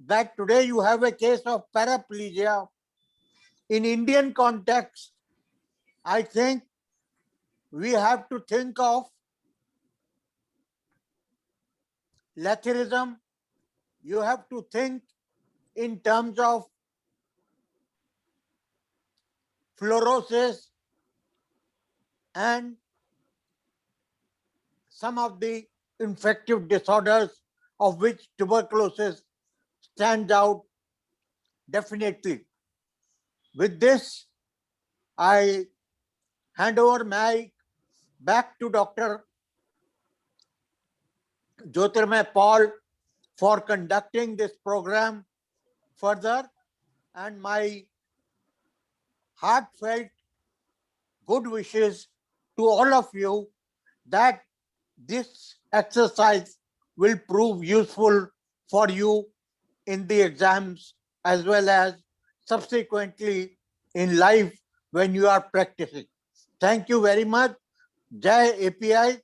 that today you have a case of paraplegia. In Indian context, I think we have to think of letharism. You have to think in terms of fluorosis and some of the infective disorders, of which tuberculosis stands out definitely. With this, I hand over my back to Dr. Jyotirmay Paul for conducting this program further, and my heartfelt good wishes to all of you that this exercise will prove useful for you in the exams as well as subsequently in life when you are practicing. Thank you very much. Jai API,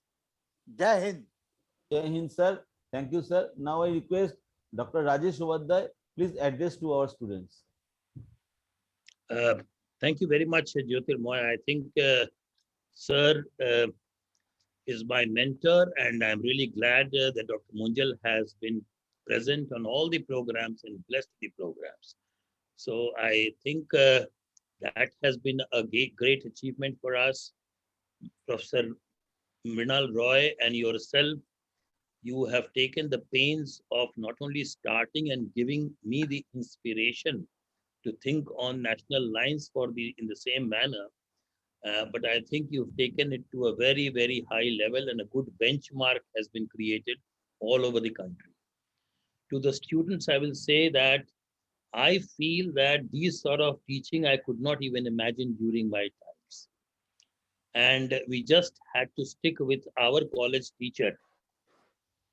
Jai Hind. Jai Hind, sir. Thank you, sir. Now I request Dr. Rajesh Upadhyay, please address to our students. Thank you very much, Jyotirmoy. I think Sir is my mentor, and I'm really glad that Dr. Munjal has been present on all the programs and blessed the programs. So I think that has been a great achievement for us. Professor Mrinal Roy and yourself, you have taken the pains of not only starting and giving me the inspiration to think on national lines in the same manner, but I think you've taken it to a very high level, and a good benchmark has been created all over the country. To the students, I will say that I feel that these sort of teaching I could not even imagine during my times. And we just had to stick with our college teacher,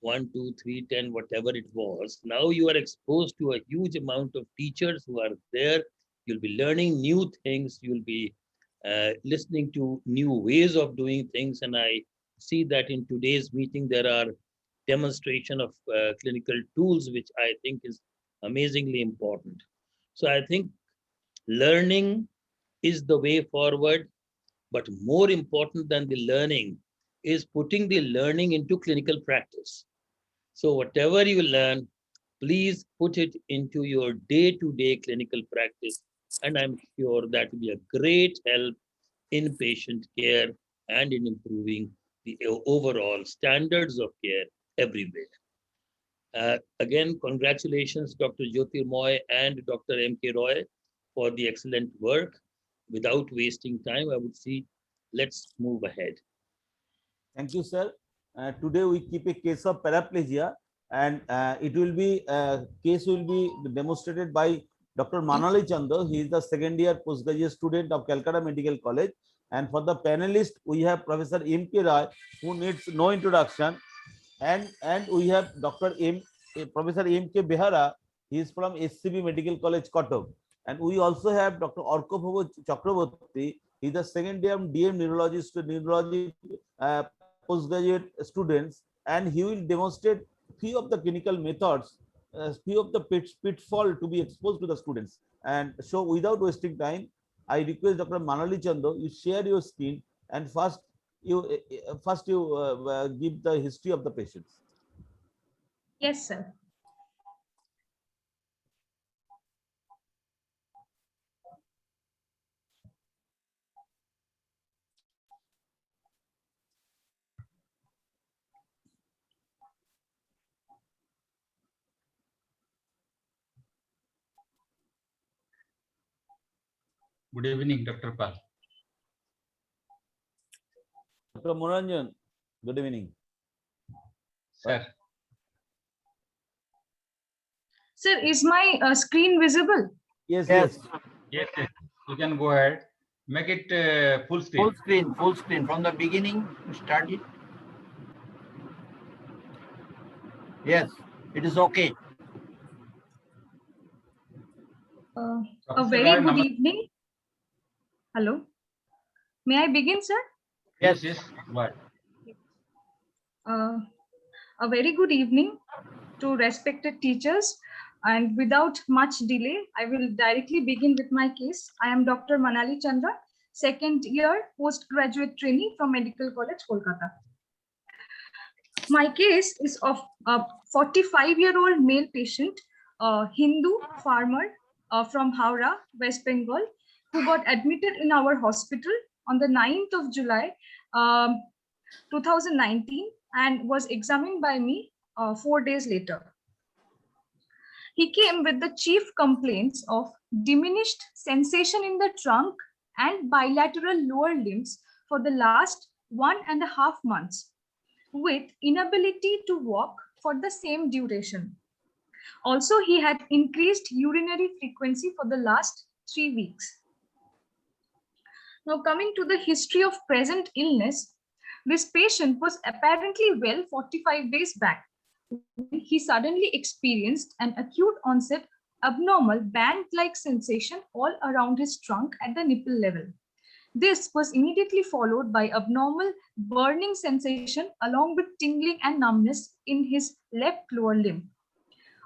1, 2, 3, 10, whatever it was. Now you are exposed to a huge amount of teachers who are there. You'll be learning new things. You'll be listening to new ways of doing things. And I see that in today's meeting, there are demonstration of clinical tools, which I think is amazingly important. So I think learning is the way forward, but more important than the learning is putting the learning into clinical practice. So whatever you learn, please put it into your day-to-day clinical practice. And I'm sure that will be a great help in patient care and in improving the overall standards of care everywhere. Again, congratulations, Dr. Jyotirmoy and Dr. M.K. Roy, for the excellent work. Without wasting time, I would say, let's move ahead. Thank you, sir. Today we keep a case of paraplegia, and it will be case will be demonstrated by Dr. Manali Chandra. He is the second year postgraduate student of Calcutta Medical College. And for the panelist, we have Professor M.K. Roy, who needs no introduction, and we have Professor M.K. Behara. He is from SCB Medical College, Kotak. And we also have Dr. Orko Chakraborty. He is the second year DM neurology postgraduate students, and he will demonstrate few of the clinical methods, few of the pitfall to be exposed to the students. And so, without wasting time, I request Dr. Manali Chandra, you share your screen, and first you give the history of the patients. Yes, sir. Good evening, Dr. Pal. Dr. Moranjan, good evening. Sir. Sir, is my screen visible? Yes. Yes. You can go ahead. Make it full screen. Full screen. From the beginning, start it. Yes, it is okay. A very good evening. Hello. May I begin, sir? Yes. What? A very good evening to respected teachers, And without much delay, I will directly begin with my case. I am Dr. Manali Chandra, second year postgraduate trainee from Medical College, Kolkata. My case is of a 45-year-old male patient, a Hindu farmer from Howrah, West Bengal, who got admitted in our hospital on the 9th of July, 2019, and was examined by me 4 days later. He came with the chief complaints of diminished sensation in the trunk and bilateral lower limbs for the last 1.5 months, with inability to walk for the same duration. Also, he had increased urinary frequency for the last 3 weeks. Now, coming to the history of present illness, this patient was apparently well 45 days back. He suddenly experienced an acute onset abnormal band-like sensation all around his trunk at the nipple level. This was immediately followed by abnormal burning sensation along with tingling and numbness in his left lower limb,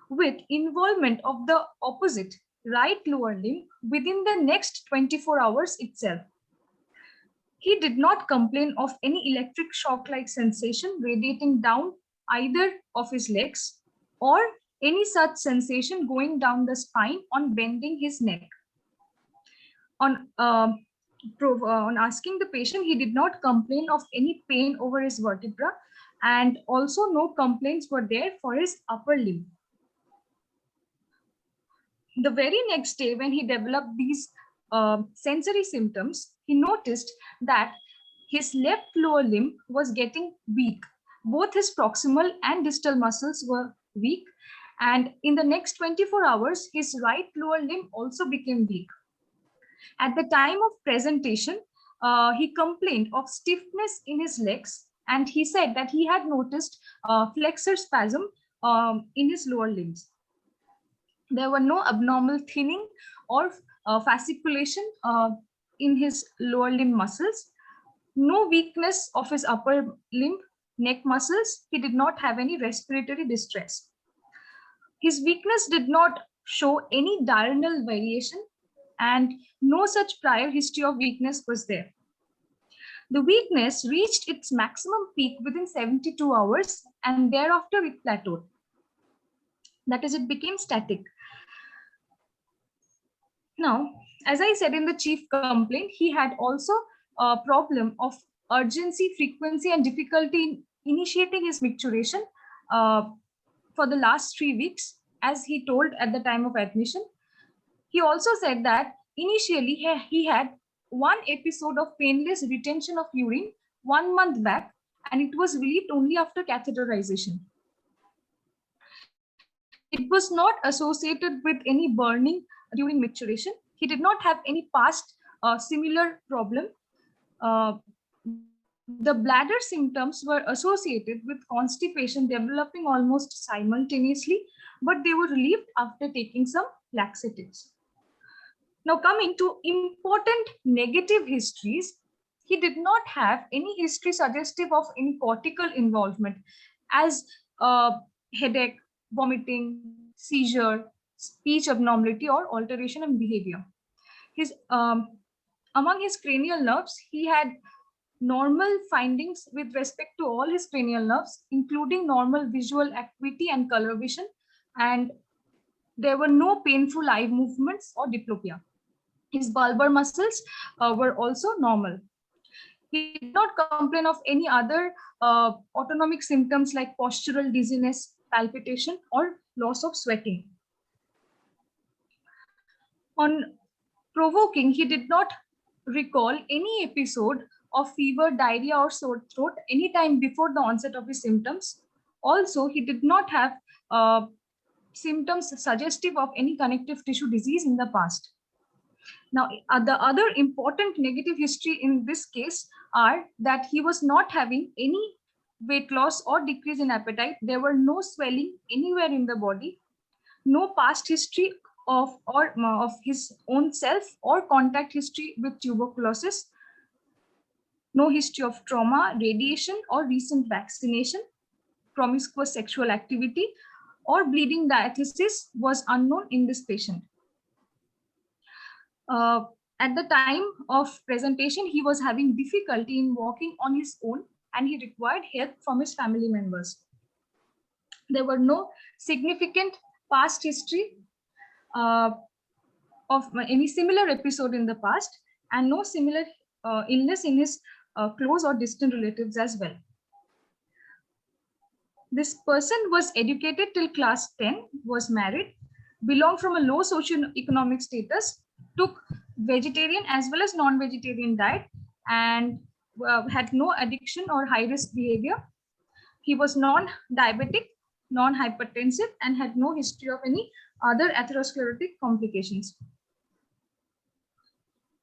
with involvement of the opposite right lower limb within the next 24 hours itself. He did not complain of any electric shock-like sensation radiating down either of his legs or any such sensation going down the spine on bending his neck. On asking the patient, he did not complain of any pain over his vertebra, and also no complaints were there for his upper limb. The very next day, when he developed these sensory symptoms, he noticed that his left lower limb was getting weak. Both his proximal and distal muscles were weak, and in the next 24 hours, his right lower limb also became weak. At the time of presentation, he complained of stiffness in his legs, and he said that he had noticed flexor spasm in his lower limbs. There were no abnormal thinning or fasciculation in his lower limb muscles, no weakness of his upper limb, neck muscles. He did not have any respiratory distress. His weakness did not show any diurnal variation, and no such prior history of weakness was there. The weakness reached its maximum peak within 72 hours, and thereafter it plateaued. That is, it became static. Now, as I said in the chief complaint, he had also a problem of urgency, frequency, and difficulty in initiating his micturition for the last 3 weeks, as he told at the time of admission. He also said that initially he had one episode of painless retention of urine 1 month back, and it was relieved only after catheterization. It was not associated with any burning during micturition. He did not have any past similar problem. The bladder symptoms were associated with constipation developing almost simultaneously, but they were relieved after taking some laxatives. Now, coming to important negative histories, he did not have any history suggestive of any cortical involvement, as headache, vomiting, seizure, speech abnormality, or alteration in behavior. Among his cranial nerves, he had normal findings with respect to all his cranial nerves, including normal visual acuity and color vision, and there were no painful eye movements or diplopia. His bulbar muscles were also normal. He did not complain of any other autonomic symptoms like postural dizziness, palpitation, or loss of sweating. On provoking, he did not recall any episode of fever, diarrhea, or sore throat anytime before the onset of his symptoms. Also, he did not have symptoms suggestive of any connective tissue disease in the past. Now, the other important negative history in this case are that he was not having any weight loss or decrease in appetite. There were no swelling anywhere in the body, no past history of his own self or contact history with tuberculosis, no history of trauma, radiation, or recent vaccination, promiscuous sexual activity, or bleeding diathesis was unknown in this patient. At the time of presentation, he was having difficulty in walking on his own and he required help from his family members. There were no significant past history of any similar episode in the past and no similar illness in his close or distant relatives as well. This person was educated till class 10, was married, belonged from a low socioeconomic status, took vegetarian as well as non-vegetarian diet, and had no addiction or high-risk behavior. He was non-diabetic, non-hypertensive, and had no history of any other atherosclerotic complications.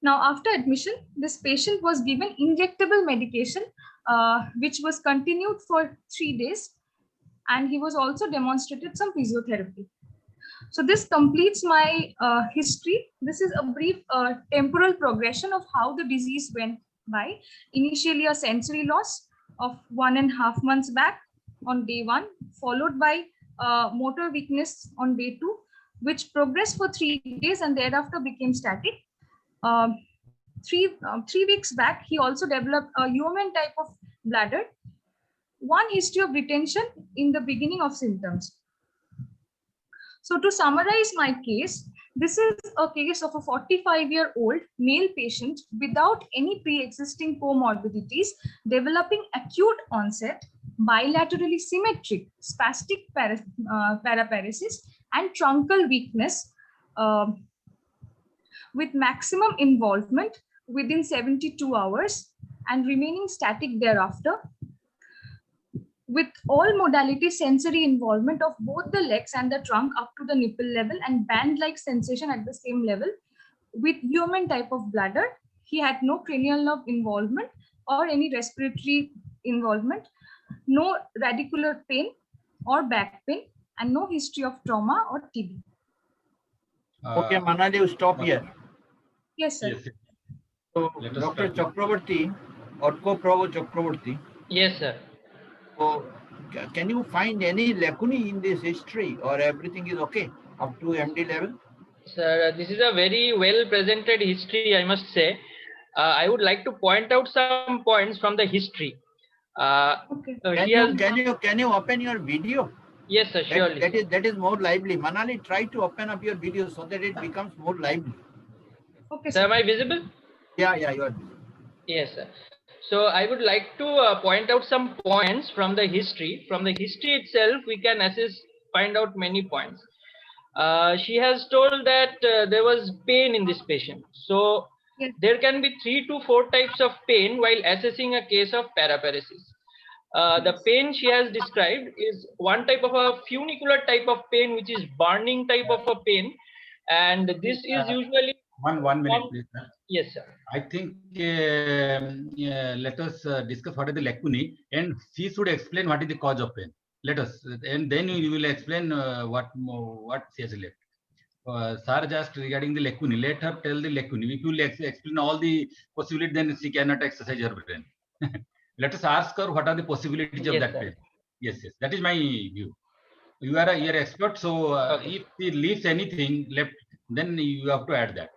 Now, after admission, this patient was given injectable medication, which was continued for 3 days, and he was also demonstrated some physiotherapy. So this completes my history. This is a brief temporal progression of how the disease went by. Initially a sensory loss of 1.5 months back on day 1, followed by motor weakness on day 2, which progressed for 3 days and thereafter became static. 3 weeks back, he also developed a UMN type of bladder. One history of retention in the beginning of symptoms. So to summarize my case, this is a case of a 45-year-old male patient without any pre-existing comorbidities, developing acute onset, bilaterally symmetric spastic paraparesis and truncal weakness with maximum involvement within 72 hours and remaining static thereafter, with all modality sensory involvement of both the legs and the trunk up to the nipple level and band-like sensation at the same level, with UMN type of bladder. He had no cranial nerve involvement or any respiratory involvement, no radicular pain or back pain, and no history of trauma or TB. Okay, Manali, you stop here. Yes, sir. Yes. So, Let us Dr. start. Chakraborty, Orko Prabhu Chakraborty, Yes, sir. so can you find any lacunae in this history or everything is okay up to MD level? Sir, this is a very well presented history, I must say. I would like to point out some points from the history. Okay. Can you open your video? Yes, sir, surely. That is more lively. Manali, try to open up your video so that it becomes more lively. Okay, Sir, sir. am I visible? Yeah, you are. Yes, sir. So I would like to point out some points from the history. From the history itself, we can find out many points. She has told that there was pain in this patient. So Yes. there can be 3 to 4 types of pain while assessing a case of paraparesis. The pain she has described is one type of a funicular type of pain, which is burning type of a pain. And this is usually... One minute, please, sir. Yes, sir. I think let us discuss what is the lacunae, and she should explain what is the cause of pain. Let us, and then you will explain what she has left. Sir just regarding the lacunae, let her tell the lacunae. If you will explain all the possibilities, then she cannot exercise her brain. Let us ask her what are the possibilities of Yes, that sir. pain. Yes, that is my view. You are a expert, so Okay. if she leaves anything left, then you have to add that.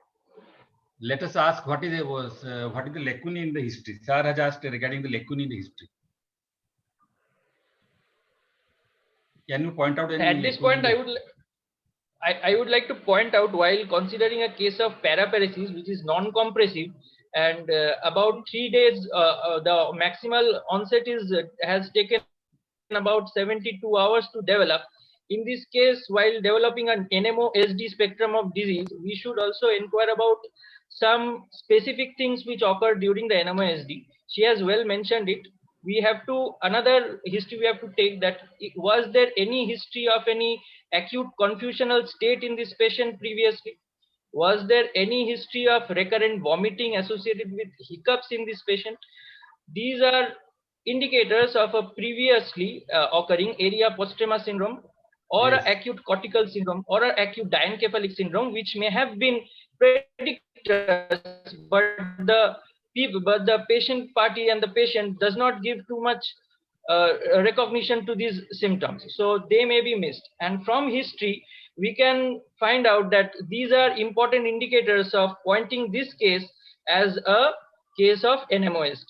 Let us ask what is the lacunae in the history. Sir has asked regarding the lacunae in the history. Can you point out any? At this point, I would like to point out, while considering a case of paraparesis, which is non-compressive, and about 3 days, the maximal onset has taken about 72 hours to develop. In this case, while developing an NMO-SD spectrum of disease, we should also inquire about some specific things which occur during the NMO-SD. She has well mentioned it. Another history we have to take, that was there any history of any acute confusional state in this patient previously? Was there any history of recurrent vomiting associated with hiccups in this patient? These are indicators of a previously occurring area postrema syndrome, or Yes. acute cortical syndrome, or acute diencephalic syndrome, which may have been predictors, but the patient party and the patient does not give too much recognition to these symptoms, so they may be missed. And from history we can find out that these are important indicators of pointing this case as a case of NMOSD.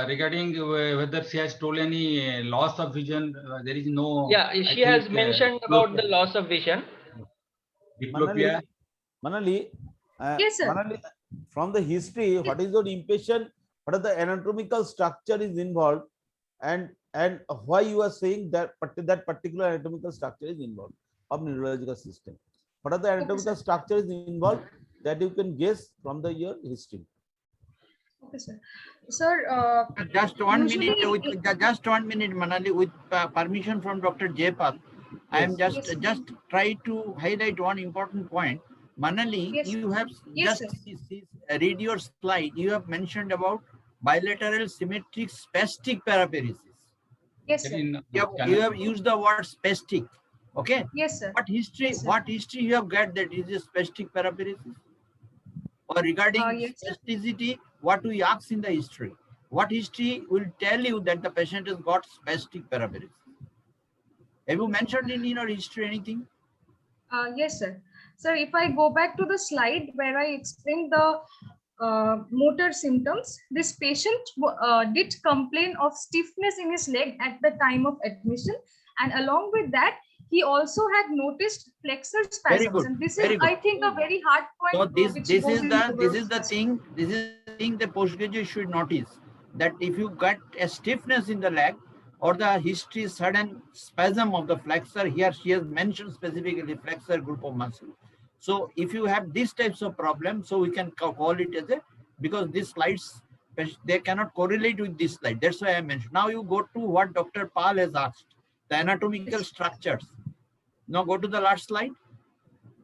Regarding whether she has told any loss of vision, there is no. Yeah, I she has think, mentioned about the loss of vision. diplopia. Manali, Yes, sir. Manali, from the history, what is your impression? What are the anatomical structure is involved, and why you are saying that that particular anatomical structure is involved of neurological system? What are the anatomical structures involved that you can guess from your history? Okay, sir. Sir, Just 1 minute, usually just 1 minute, Manali, with permission from Dr. Jaypal. I am Yes. just try to highlight one important point. Manali, Yes. you have Yes, just read your slide. You have mentioned about bilateral symmetric spastic paraparesis. yes, sir. You have used the word spastic. Okay. Yes, sir. What history? Yes, sir. What history you have got that is a spastic paraparesis? Or regarding Yes, sir. spasticity, what we ask in the history? What history will tell you that the patient has got spastic paraparesis? Have you mentioned in your history anything? Yes, sir. Sir, if I go back to the slide where I explained the motor symptoms, this patient did complain of stiffness in his leg at the time of admission, and along with that, he also had noticed flexor spasms. good, And this very is, good. I think, a very hard point. So this which is goes into the thing the postgraduate should notice, that if you got a stiffness in the leg or the history sudden spasm of the flexor, here she has mentioned specifically flexor group of muscle. So if you have these types of problems, so we can call it as a, because these slides they cannot correlate with this slide. That's why I mentioned. Now you go to what Dr. Pal has asked, the anatomical structures. Now go to the last slide.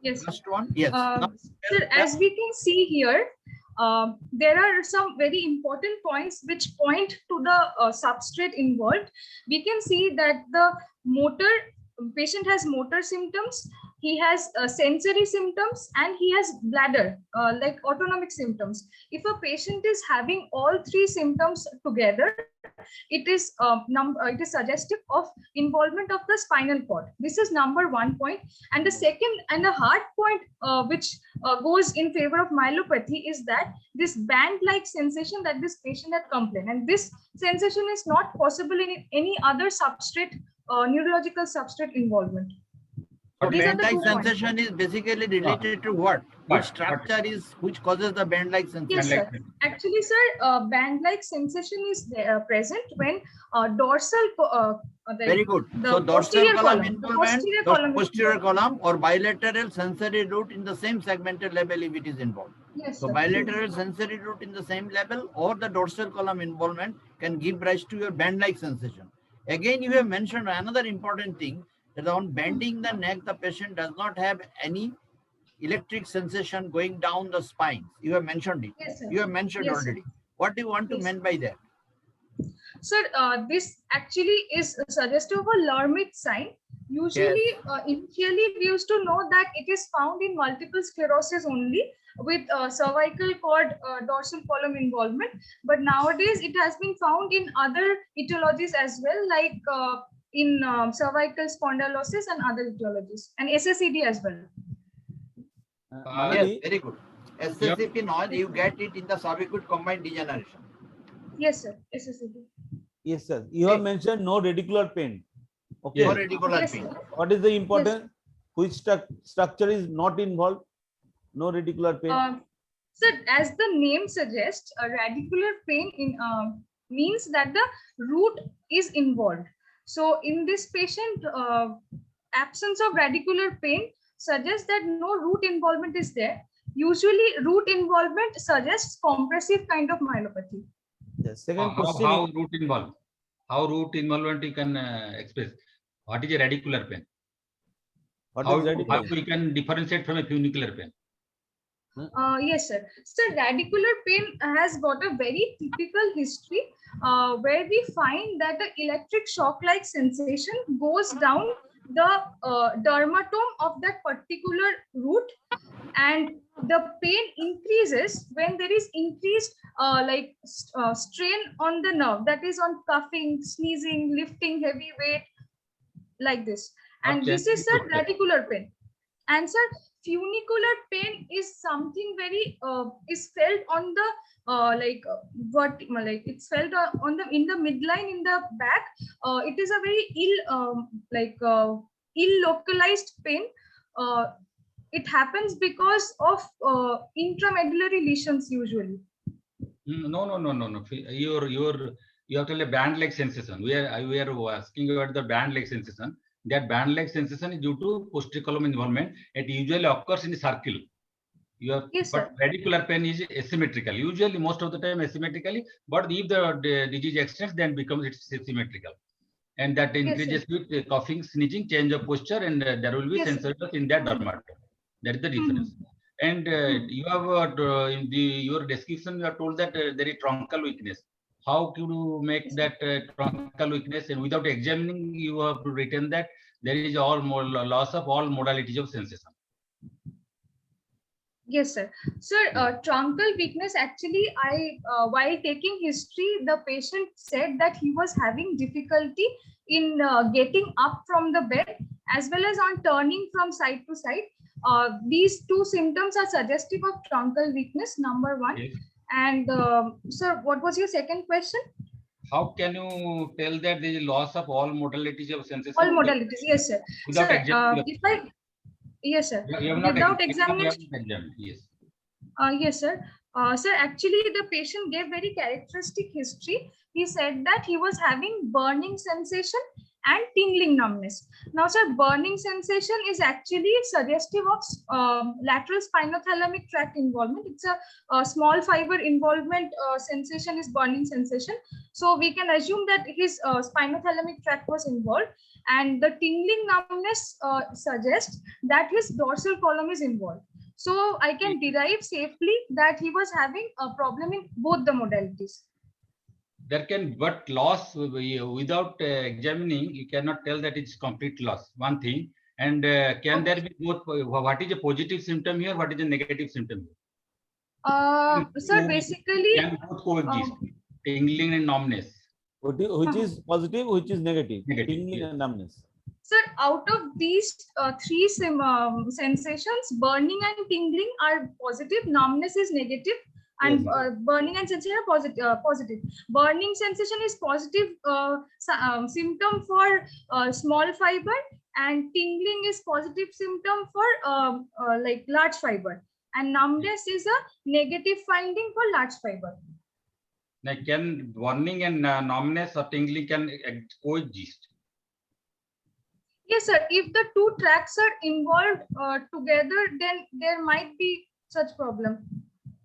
Yes. Last one. Yes. Now, Sir, as we can see here, there are some very important points which point to the substrate involved. We can see that the patient has motor symptoms, he has sensory symptoms, and he has bladder, like autonomic symptoms. If a patient is having all three symptoms together, it is suggestive of involvement of the spinal cord. This is number 1 point. And the second and a hard point which goes in favor of myelopathy is that this band-like sensation that this patient had complained, and this sensation is not possible in any other substrate, neurological substrate involvement. But These are the band-like 2 points. sensation is basically related to what? Which structure is which causes the band-like sensation? Yes, sir. Actually, sir, band-like sensation is present when dorsal. Very good. So dorsal column involvement, posterior column, or bilateral sensory root in the same segmental level if it is involved. Yes, So sir. bilateral sensory root in the same level or the dorsal column involvement can give rise to your band-like sensation. Again, you have mentioned another important thing, that on bending the neck, the patient does not have any electric sensation going down the spine. You have mentioned it. Yes, sir. You have mentioned Yes, sir. already. What do you want to Yes. mean by that? Sir, this actually is suggestive of a Lermit sign. Usually, initially, we used to know that it is found in multiple sclerosis only with cervical cord dorsal column involvement. But nowadays, it has been found in other etiologies as well, like in cervical spondylosis and other etiologies, and SSED as well. Yes, Manali, very good. SSCP knowledge, you get it in the subacute combined degeneration. Yes, sir. SSED. yes, sir. You have mentioned no radicular pain. Okay. Or radicular Yes, pain. sir. What is the important? Which structure is not involved? No radicular pain. So, as the name suggests, a radicular pain means that the root is involved. So, in this patient, absence of radicular pain suggests that no root involvement is there. Usually, root involvement suggests compressive kind of myelopathy. The second How question. root involved? How root involvement you can express? What is a radicular pain? What How is radicular? we can differentiate from a funicular pain? Yes, sir. So radicular pain has got a very typical history where we find that the electric shock-like sensation goes down the dermatome of that particular root, and the pain increases when there is increased strain on the nerve, that is on coughing, sneezing, lifting heavy weight, like this. And this is sir radicular pain. And sir, funicular pain is something very is felt on the it's felt on the in the midline in the back. It is a very ill localized pain. It happens because of intramedullary lesions usually. No. You have to tell a band-like sensation. We are asking about the band-like sensation. That band-like sensation is due to posterior column involvement. It usually occurs in a circle. Yes, but radicular pain is asymmetrical. Usually, most of the time asymmetrically. But if the disease extends, then becomes symmetrical, and that increases with coughing, sneezing, change of posture, and there will be sensors in that dermatome. That is the difference. And you have in your description, you are told that there is truncal weakness. How could you make that truncal weakness? And without examining, you have to retain that there is loss of all modalities of sensation. Yes, sir. Sir, truncal weakness, actually, while taking history, the patient said that he was having difficulty in getting up from the bed as well as on turning from side to side. These two symptoms are suggestive of truncal weakness, number one. Yes. And sir, what was your second question? How can you tell that there is loss of all modalities of sensation? All modalities, yes, sir. Without Sir, yes, sir. Without examination. Yes. Yes, sir. Sir, actually, the patient gave very characteristic history. He said that he was having burning sensation and tingling numbness. Now, sir, burning sensation is actually suggestive of lateral spinothalamic tract involvement. It's a small fiber involvement sensation is burning sensation. So we can assume that his spinothalamic tract was involved, and the tingling numbness suggests that his dorsal column is involved. So I can derive safely that he was having a problem in both the modalities. There can, but loss without examining, you cannot tell that it's complete loss. One thing, and can there be both? What is a positive symptom here? What is a negative symptom here? Sir, basically, can both coexist, tingling and numbness. Which is positive, which is negative? Negative, Tingling yes. and numbness. sir, out of these three sensations, burning and tingling are positive, numbness is negative, and burning and sensation are positive. Burning sensation is positive symptom for small fiber, and tingling is positive symptom for like large fiber, and numbness is a negative finding for large fiber. Now, can burning and numbness or tingling can coexist? Yes, sir. If the two tracks are involved together, then there might be such problem.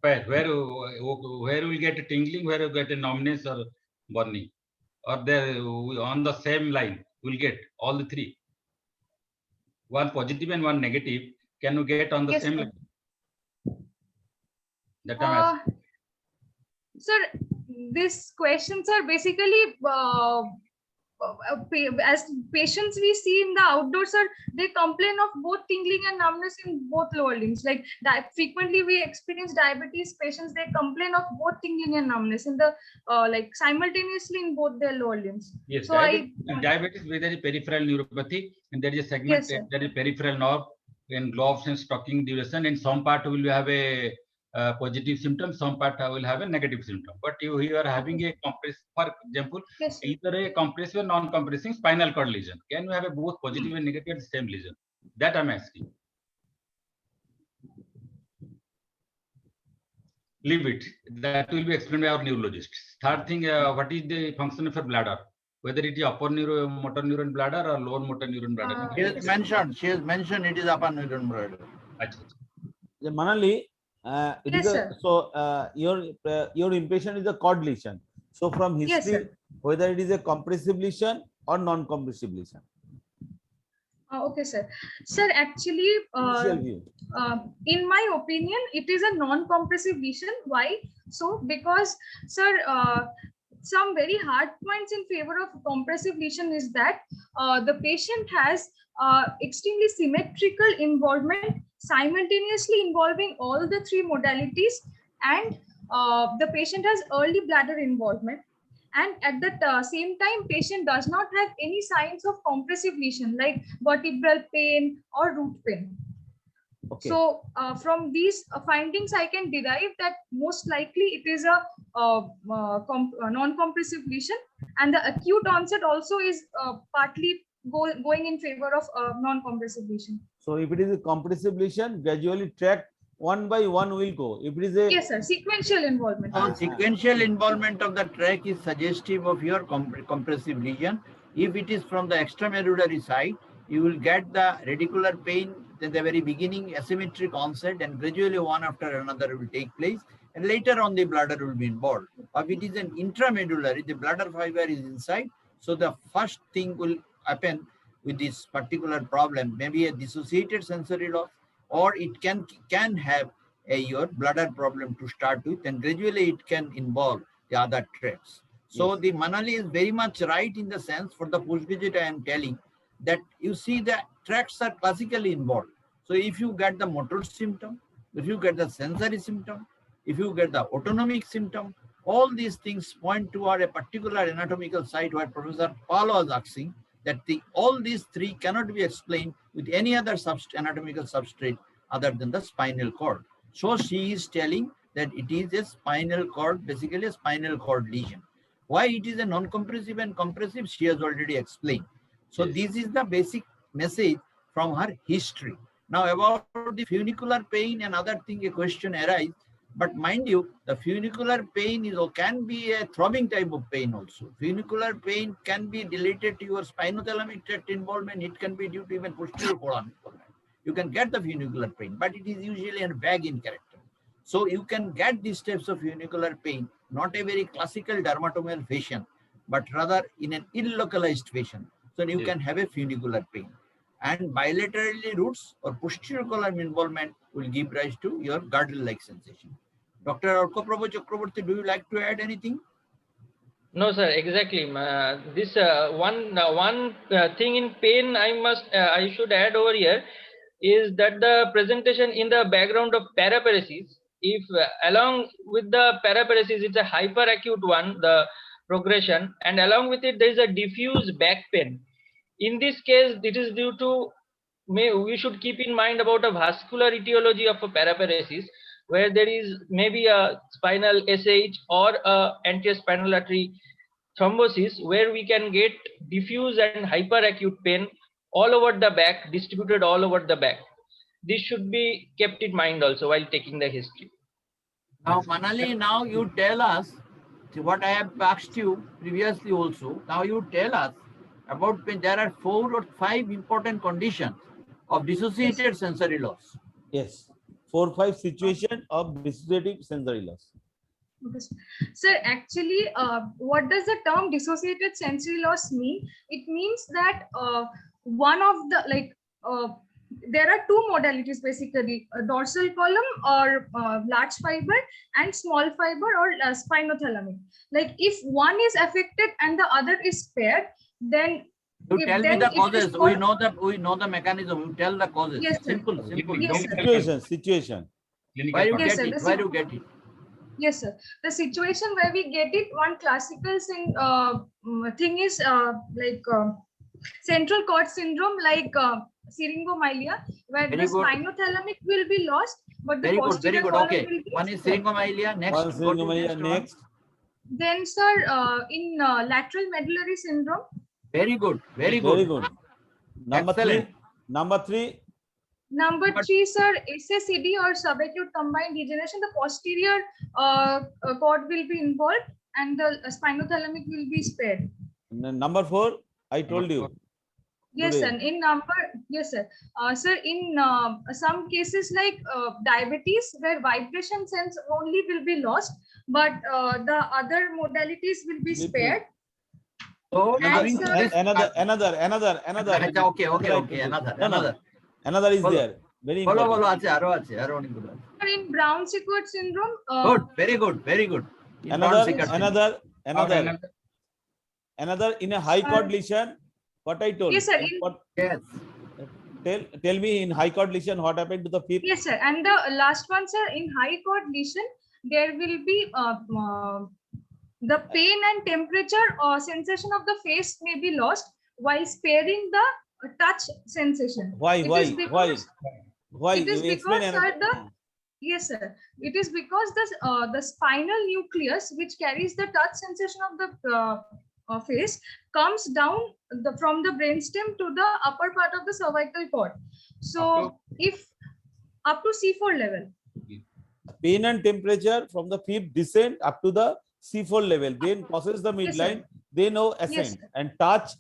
Where will get a tingling, where you get a numbness or burning, or they on the same line will get all the three. One positive and one negative. Can you get on the same line? That I'm asking. Sir, these questions are basically as patients we see in the outdoors, sir, they complain of both tingling and numbness in both lower limbs. Like frequently we experience diabetes patients, they complain of both tingling and numbness in the like simultaneously in both their lower limbs. Yes, so diabetes with a peripheral neuropathy, and there is a segment, there is peripheral nerve in gloves and stocking duration, and some part will have a positive symptom, some part will have a negative symptom. But you are having a compressive, for example, either a compressive or non-compressive spinal cord lesion. Can you have a both positive and negative at the same lesion? That I'm asking. Leave it. That will be explained by our neurologist. Third thing, what is the function of a bladder? Whether it is upper motor neuron bladder or lower motor neuron bladder. She has mentioned it is upper neuron bladder. Manali, your impression is a cord lesion. So from history, whether it is a compressive lesion or non-compressive lesion. Okay, sir. Sir, actually, in my opinion, it is a non-compressive lesion. Why? So, because, sir, some very hard points in favor of compressive lesion is that the patient has extremely symmetrical involvement, simultaneously involving all the three modalities, and the patient has early bladder involvement, and at the same time, patient does not have any signs of compressive lesion like vertebral pain or root pain. Okay. So from these findings, I can derive that most likely it is a non-compressive lesion, and the acute onset also is partly going in favor of non-compressive lesion. So if it is a compressive lesion, gradually tract one by one will go. If it is a Yes, sir. Sequential involvement. So sequential involvement of the tract is suggestive of your compressive lesion. If it is from the extramedullary side, you will get the radicular pain in the very beginning, asymmetric onset, and gradually one after another will take place. And later on, the bladder will be involved. Or if it is an intramedullary, the bladder fiber is inside. So the first thing will happen with this particular problem, maybe a dissociated sensory loss, or it can have your bladder problem to start with, and gradually it can involve the other tracts. So Yes. the Manali is very much right in the sense for the postgraduate I am telling that you see the tracts are classically involved. So if you get the motor symptom, if you get the sensory symptom, if you get the autonomic symptom, all these things point toward a particular anatomical site where Professor Paul was asking that all these three cannot be explained with any other anatomical substrate other than the spinal cord. So she is telling that it is a spinal cord, basically a spinal cord lesion. Why it is a non-compressive and compressive, she has already explained. So Yes. this is the basic message from her history. Now about the funicular pain and other thing, a question arises. But mind you, the funicular pain can be a throbbing type of pain also. Funicular pain can be related to your spinothalamic tract involvement. It can be due to even posterior colon involvement. You can get the funicular pain, but it is usually a vague in character. So you can get these types of funicular pain, not a very classical dermatomal fashion, but rather in an ill-localized fashion. So you can have a funicular pain. And bilaterally roots or posterior column involvement will give rise to your girdle-like sensation. Dr. Arkoprabha Chakraborty, do you like to add anything? No, sir, exactly. This one thing in pain I should add over here is that the presentation in the background of paraparesis, if along with the paraparesis, it's a hyperacute one, the progression, and along with it there is a diffuse back pain. In this case, it is due to, we should keep in mind about a vascular etiology of a paraparesis, where there is maybe a spinal SH or a anterior spinal artery thrombosis, where we can get diffuse and hyperacute pain all over the back, distributed all over the back. This should be kept in mind also while taking the history. Now, Manali, now you tell us what I have asked you previously also. Now you tell us about when there are 4 or 5 important conditions of dissociated sensory loss. yes, 4 or 5 situation of dissociative sensory loss. Okay, sir, actually, what does the term dissociated sensory loss mean? It means that one of the there are two modalities basically: a dorsal column or large fiber and small fiber or spinothalamic. Like if one is affected and the other is spared, then You tell me the causes. We know the mechanism. You tell the causes. Yes, sir. Simple. Yes, sir. Situation. Where you Yes, get sir, it? Where you get it? Yes, sir. The situation where we get it, one classical thing is central cord syndrome, like syringomyelia, where Very the good. spinothalamic will be lost, but the Very good. posterior Very good. column Okay. will be One is spared. syringomyelia. Next. One go to syringomyelia, one. next. Then, sir, in lateral medullary syndrome. Very good. Very good. Very good. Number Excellent. 3. Number 3. Number But- 3, sir, SACD or subacute combined degeneration. The posterior cord will be involved and the spinothalamic will be spared. Number 4, I told you. Yes, Today. sir. Yes, sir. Sir, in some cases like diabetes, where vibration sense only will be lost, but the other modalities will be spared. So, And coming to sir- this- Another. Okay. Another. Another is Follow. there. Very Follow, important. follow. Sir, in Brown-Sequard syndrome, Good. Very good. Very good. In Another non-secret. another in a high cord lesion. What I told. Yes, sir. What, Yes. tell me in high cord lesion what happened to the fifth. yes, sir. And the last one, sir, in high cord lesion, there will be the pain and temperature or sensation of the face may be lost while sparing the touch sensation. Why? It Why? is Why? because Why? it is You explain because, sir, another. yes, sir. It is because the spinal nucleus, which carries the touch sensation of the face, comes down from the brainstem to the upper part of the cervical cord. So, if up to C4 level. Pain and temperature from the fifth descent up to the C4 level, then crosses the Yes, sir. midline, they now ascend and touch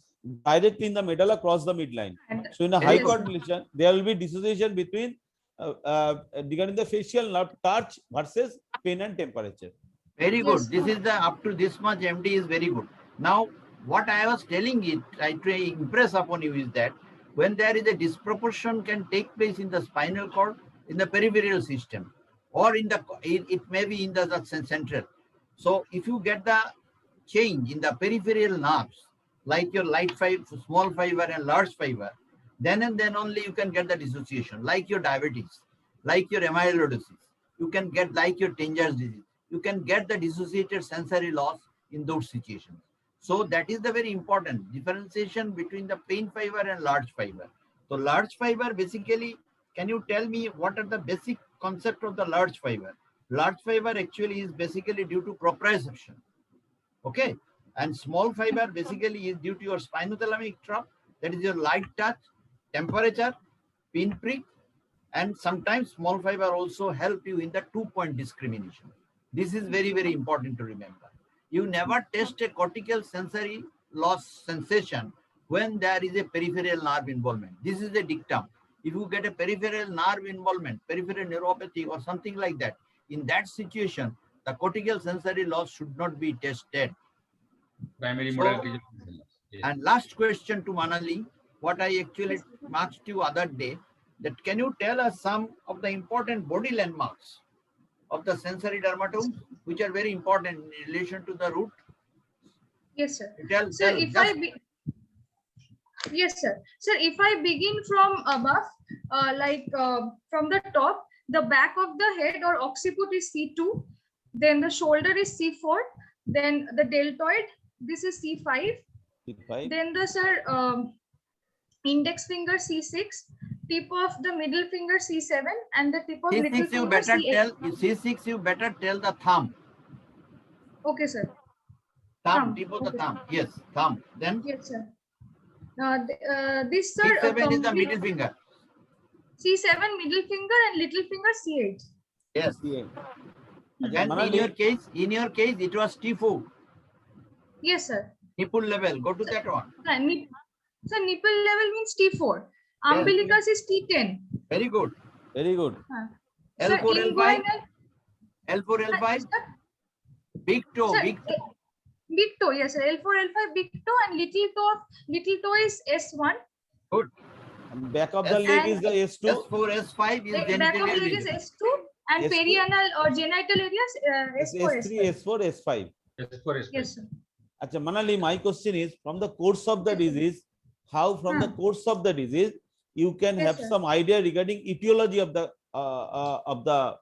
directly in the middle across the midline. And So in a Yes, high sir. cord lesion, there will be dissociation between regarding the facial nerve touch versus pain and temperature. Very good. Yes. This is the up to this much MD is very good. Now, what I was telling it, I try to impress upon you is that when there is a disproportion can take place in the spinal cord, in the peripheral system, or in the it may be in the central. So if you get the change in the peripheral nerves, like your light fiber, small fiber and large fiber, then and then only you can get the dissociation, like your diabetes, like your amyloidosis. You can get like your Tanger's disease. You can get the dissociated sensory loss in those situations. So that is the very important differentiation between the pain fiber and large fiber. So large fiber basically, can you tell me what are the basic concept of the large fiber? Large fiber actually is basically due to proprioception. Okay. And small fiber basically is due to your spinothalamic trap, that is your light touch, temperature, pinprick, and sometimes small fiber also help you in the 2-point discrimination. This is very, very important to remember. You never test a cortical sensory loss sensation when there is a peripheral nerve involvement. This is a dictum. If you get a peripheral nerve involvement, peripheral neuropathy or something like that, in that situation, the cortical sensory loss should not be tested. Primary So- modality. Yes. And last question to Manali, what I actually asked you other day, that can you tell us some of the important body landmarks of the sensory dermatomes, which are very important in relation to the root? Yes, sir. Tell, Sir, tell if just yes, sir. Sir, if I begin from above, from the top, the back of the head or occiput is C2, then the shoulder is C4, then the deltoid, this is C5, C5. then the index finger C6, tip of the middle finger C7, and the tip of little C6 you finger better C8. tell, C6 you better tell the thumb. Okay, sir. Thumb, Thumb, tip of the okay. thumb. Yes, thumb. Then Yes, sir. This, sir, C7 is the complete- middle finger. C7, middle finger, and little finger C8. Yes. C8. And Manali, in your case, it was T4, Yes, sir. nipple level. Go to that one. So nipple level means T4. Umbilicus is T10. Very good. very good. Sir, L4, L5, inguinal. L4, L5, Sir, big toe, sir, big toe. big toe, yes, sir. L4, L5, big toe, and little toe is S1. Good. And back of the leg is the S2. S4, S5 is Back of genital leg is area. S2, and S2. perianal or genital areas S4, S3, S5. S4, S5. Yes, sir. Achha, Manali, my question is from the course of the disease, how from the course of the disease you can Yes, have sir. some idea regarding etiology of the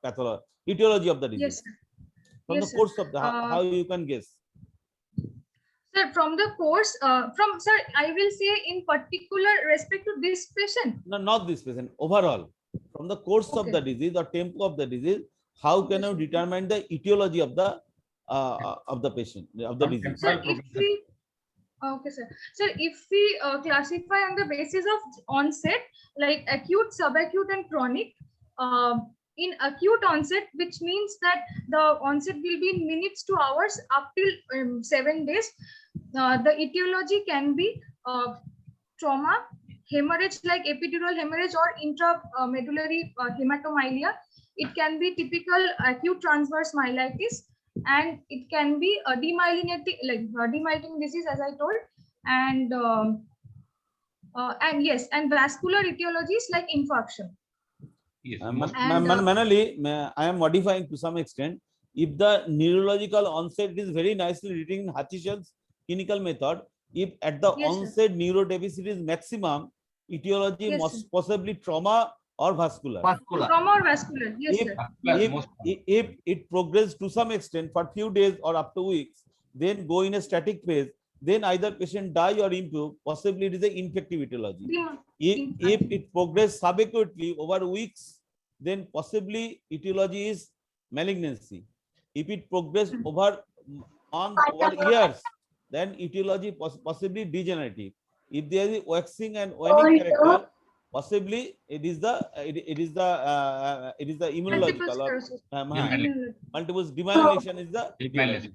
pathology, etiology of the disease. Yes, sir. From Yes, the sir. course of the how you can guess. Sir, from the course, sir, I will say in particular respect to this patient. No, not this patient. Overall, from the course of Okay. the disease or tempo of the disease, how can you determine the etiology of the patient of the disease? Sir, if we, okay, sir. Sir, if we classify on the basis of onset, like acute, subacute, and chronic, in acute onset, which means that the onset will be in minutes to hours up till 7 days, the etiology can be trauma, hemorrhage like epidural hemorrhage or intramedullary hematomylia. It can be typical acute transverse myelitis, and it can be a demyelinating, demyelinating disease, as I told, and yes, and vascular etiologies like infarction. Yes. And, Manali, I am modifying to some extent. If the neurological onset is very nicely written in Hutchinson's clinical method, if at the Yes, sir. onset neurodeficit is maximum, etiology Yes, must sir. possibly trauma or vascular. Vascular. Trauma or vascular? Yes, If, sir. if it progressed to some extent for few days or up to weeks, then go in a static phase, then either patient die or improve, possibly it is a infective etiology. If it progress subacutely over weeks, then possibly etiology is malignancy. If it progress over months, over years, then etiology possibly degenerative. If there is waxing and waning character, possibly it is the Multiple immunological or sclerosis. multiple demyelination is the etiology. Demyelination.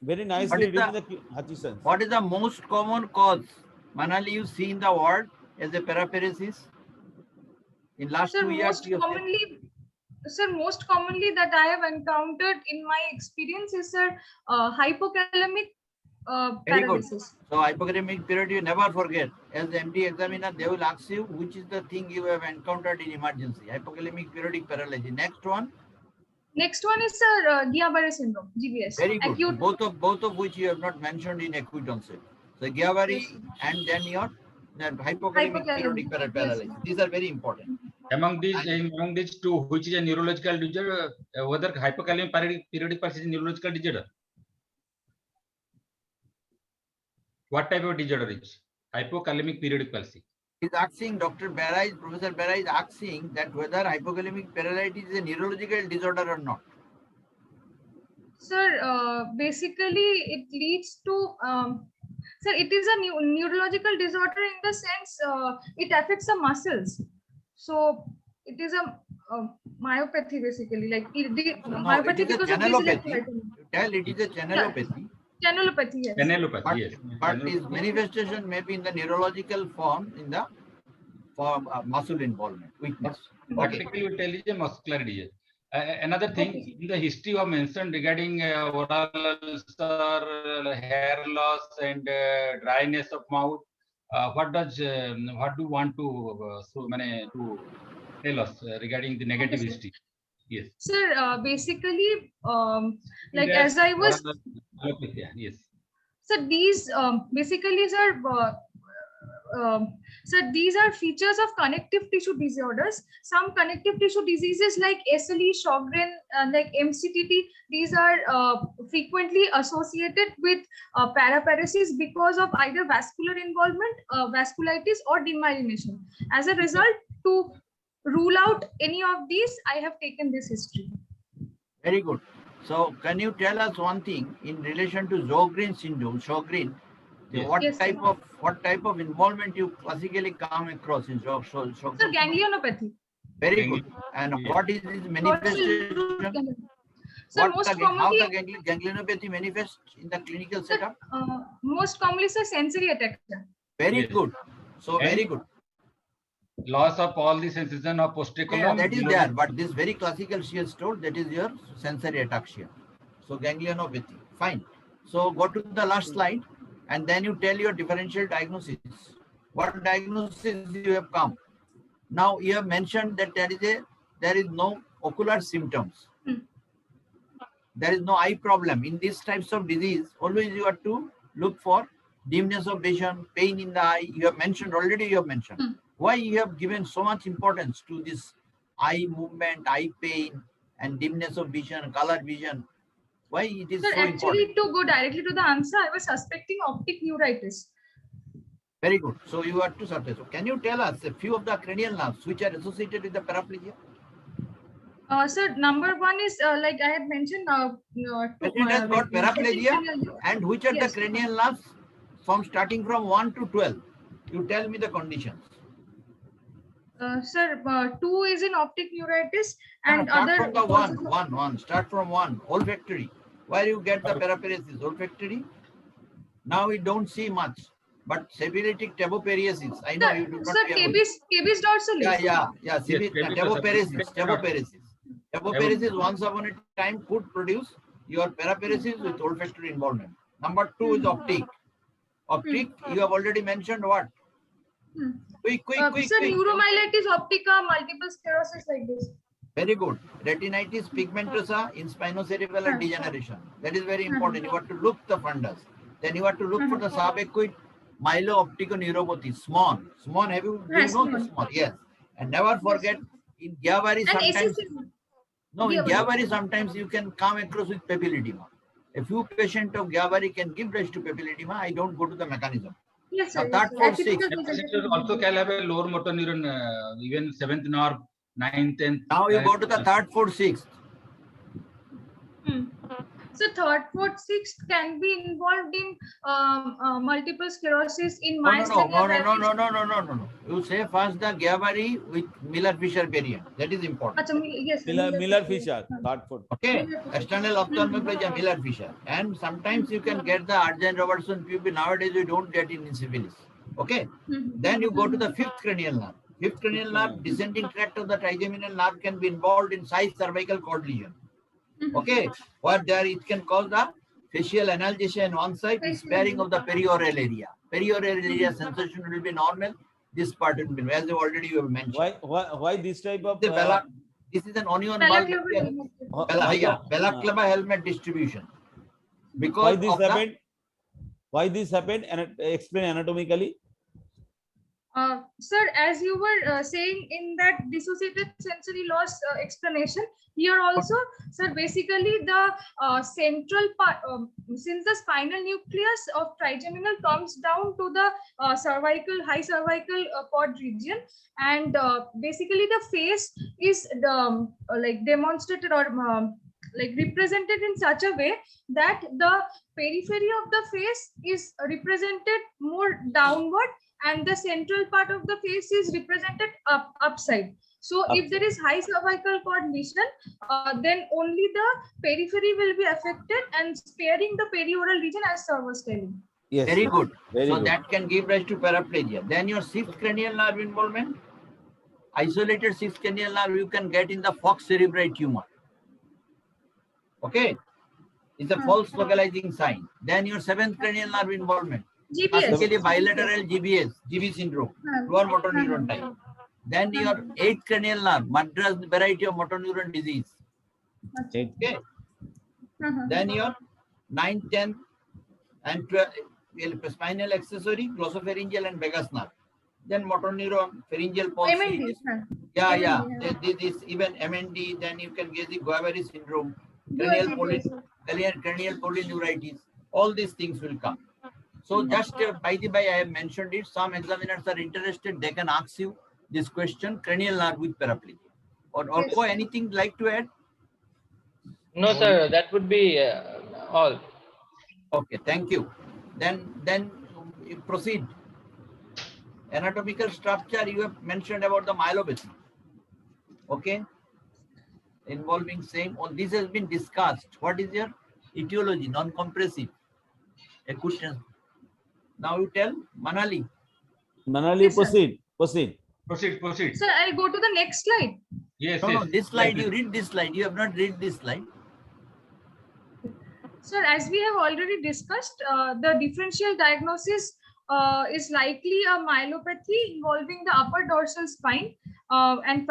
Very What nicely is the- written in the Hutchison. What is the most common cause, Manali, you see in the world as a paraparesis? In last Sir, 2 years, most commonly that I have encountered in my experience is, sir, hypokalemic Very good. paralysis. So hypokalemic period, you never forget. As the MD examiner, they will ask you which is the thing you have encountered in emergency. Hypokalemic periodic paralysis. Next one, Next one is, sir, Guillain-Barré syndrome, GBS. very good. Acute. Both of which you have not mentioned in acute onset. So Guillain-Barré Yes. and then your hypokalemic periodic Hypokalemic, paralysis. yes. These are very important. Among these two, which is a neurological disorder, whether hypokalemic periodic paralysis is a neurological disorder? What type of disorder is hypokalemic periodic palsy? He's asking, Professor Bera is asking that whether hypokalemic paralysis is a neurological disorder or not. Sir, basically it leads to, sir, it is a neurological disorder in the sense it affects the muscles. So it is a myopathy basically, like myopathy it is a because of dyslexia. channelopathy. You tell it is a channelopathy, Channelopathy, yes. Channelopathy, yes. but its manifestation may be in the neurological form, in the form of muscle involvement, weakness. Okay. Technically, we tell is a muscular disease. Another thing in the history of mentioned regarding oral ulcer, hair loss, and dryness of mouth. What do you want to to tell us regarding the negative Okay, sir. history? Yes. Sir, basically, like as I was, Yes. so these basically, sir, so these are features of connective tissue disorders. Some connective tissue diseases like SLE, Sjogren, like MCTT, these are frequently associated with paraparesis because of either vascular involvement, vasculitis, or demyelination. As a result, to rule out any of these, I have taken this history. Very good. So can you tell us one thing in relation to Sjogren syndrome? Sjogren, Yes. what Yes, sir. type of involvement you classically come across in Sjogren? So ganglionopathy. Very good. And Yeah. what is its manifestation? So How most the commonly, ganglionopathy manifests in the clinical setup? most commonly, sir, sensory ataxia. Very Yes. good. So And- very good. Loss of all the sensation of posterior Yeah, column. that is below there, the- but this very classical she has told, that is your sensory ataxia. So ganglionopathy, fine. So go to the last slide and then you tell your differential diagnosis. What diagnosis you have come? Now you have mentioned that there is no ocular symptoms. Hmm. There is no eye problem. In these types of disease, always you have to look for dimness of vision, pain in the eye. You have mentioned already, you have mentioned. Hmm. Why you have given so much importance to this eye movement, eye pain, and dimness of vision, color vision? Why it is Sir, so actually, important? to go directly to the answer, I was suspecting optic neuritis. Very good. So you have to certain. So can you tell us a few of the cranial nerves which are associated with the paraplegia? Sir, number one is like I had mentioned. Patient has got paraplegia, and which are Yes. the cranial nerves from starting from 1 to 12? You tell me the conditions. Sir, two is in optic neuritis No, and start other. from the causes of- one. Start from one. Olfactory. Where you get the paraparesis? Olfactory. Now we don't see much, but sepileptic taboperiasis. I know you do not. Sir, be able- KB's dorsalis. Yeah. Yes, Taboperiasis. taboperiasis. Taboperiasis once upon a time could produce your paraparesis with olfactory involvement. Number two is optic. Optic, you have already mentioned what? Hmm. Quick. Sir, neuromyelitis optica, multiple sclerosis like this. Very good. Retinitis pigmentosa in spinocerebellar degeneration. That is very important. You have to look the fundus. Then you have to look for the subaqueous myeloopticoneuropathy. SMON. SMON, do you Yes, know the SMON. SMON? Yes. And never forget, in Gyabari And sometimes, SSC. no, in Gyabari. Gyabari sometimes you can come across with papilledema. A few patients of Gyabari can give rise to papilledema. I don't go to the mechanism. Yes, Now sir. that Yes, for sir. six. Atypical Patients also can have a lower motor neuron, even 7th nerve, 9th, 10th. Now you go to the third, fourth, sixth. Hmm. So third, fourth, sixth can be involved in multiple sclerosis in No, myasthenia. You say first the Gyabari with Miller-Fisher variant. That is important. Yes, sir. Miller Fisher, third foot. Okay. Miller-Fisher. External ophthalmoplegia, Miller-Fisher. And sometimes you can get the Arjen-Robertson PUP. Nowadays you don't get in syphilis. Okay. Then you go to the fifth cranial nerve. Fifth cranial nerve, descending tract of the trigeminal nerve can be involved in size cervical cord lesion. Okay. Where there it can cause the facial analgesia on one side, sparing of the perioral area. Perioral area sensation will be normal. This part will be, as already you have mentioned. Why this type of This is an onion Balaclava bulb. helmet. Balaclava helmet distribution. why Because this of the, happened? Why this happened? And explain anatomically. Sir, as you were saying in that dissociated sensory loss explanation, here also, sir, basically the central part, since the spinal nucleus of trigeminal comes down to the high cervical cord region, and basically the face is like demonstrated or like represented in such a way that the periphery of the face is represented more downward, and the central part of the face is represented upside. So if there is high cervical cord lesion, then only the periphery will be affected and sparing the perioral region, as sir was telling. Yes. very good. Very So good. that can give rise to paraplegia. Then your sixth cranial nerve involvement, isolated sixth cranial nerve you can get in the Fox cerebri tumor. Okay. It's a false localizing sign. Then your seventh cranial nerve involvement, GBS. classically bilateral GBS, GB syndrome, lower motor neuron type. Then your eighth cranial nerve, Madras variety of motor neuron disease. Okay. Then your 9th, 10th, and 12th, spinal accessory, glossopharyngeal and vagus nerve. Then motor neuron, pharyngeal palsy. MND, Yeah. MND, This even MND. Then you can get the Guaveri syndrome, cranial polyneuritis. All these things will come. So just by the by, I have mentioned it. Some examiners are interested. They can ask you this question: cranial nerve with paraplegia. Or anything like to add? No, sir, that would be all. Okay, thank you. Then you proceed. Anatomical structure you have mentioned about the myelopathy. Okay, involving same. All this has been discussed. What is your etiology? Non-compressive. Acute. Now you tell Manali. Manali, Yes, sir. proceed. Proceed. Sir, I'll go to the next slide. Yes, No, yes. this slide, you read this slide. You have not read this slide. Sir, as we have already discussed, the differential diagnosis is likely a myelopathy involving the upper dorsal spine, and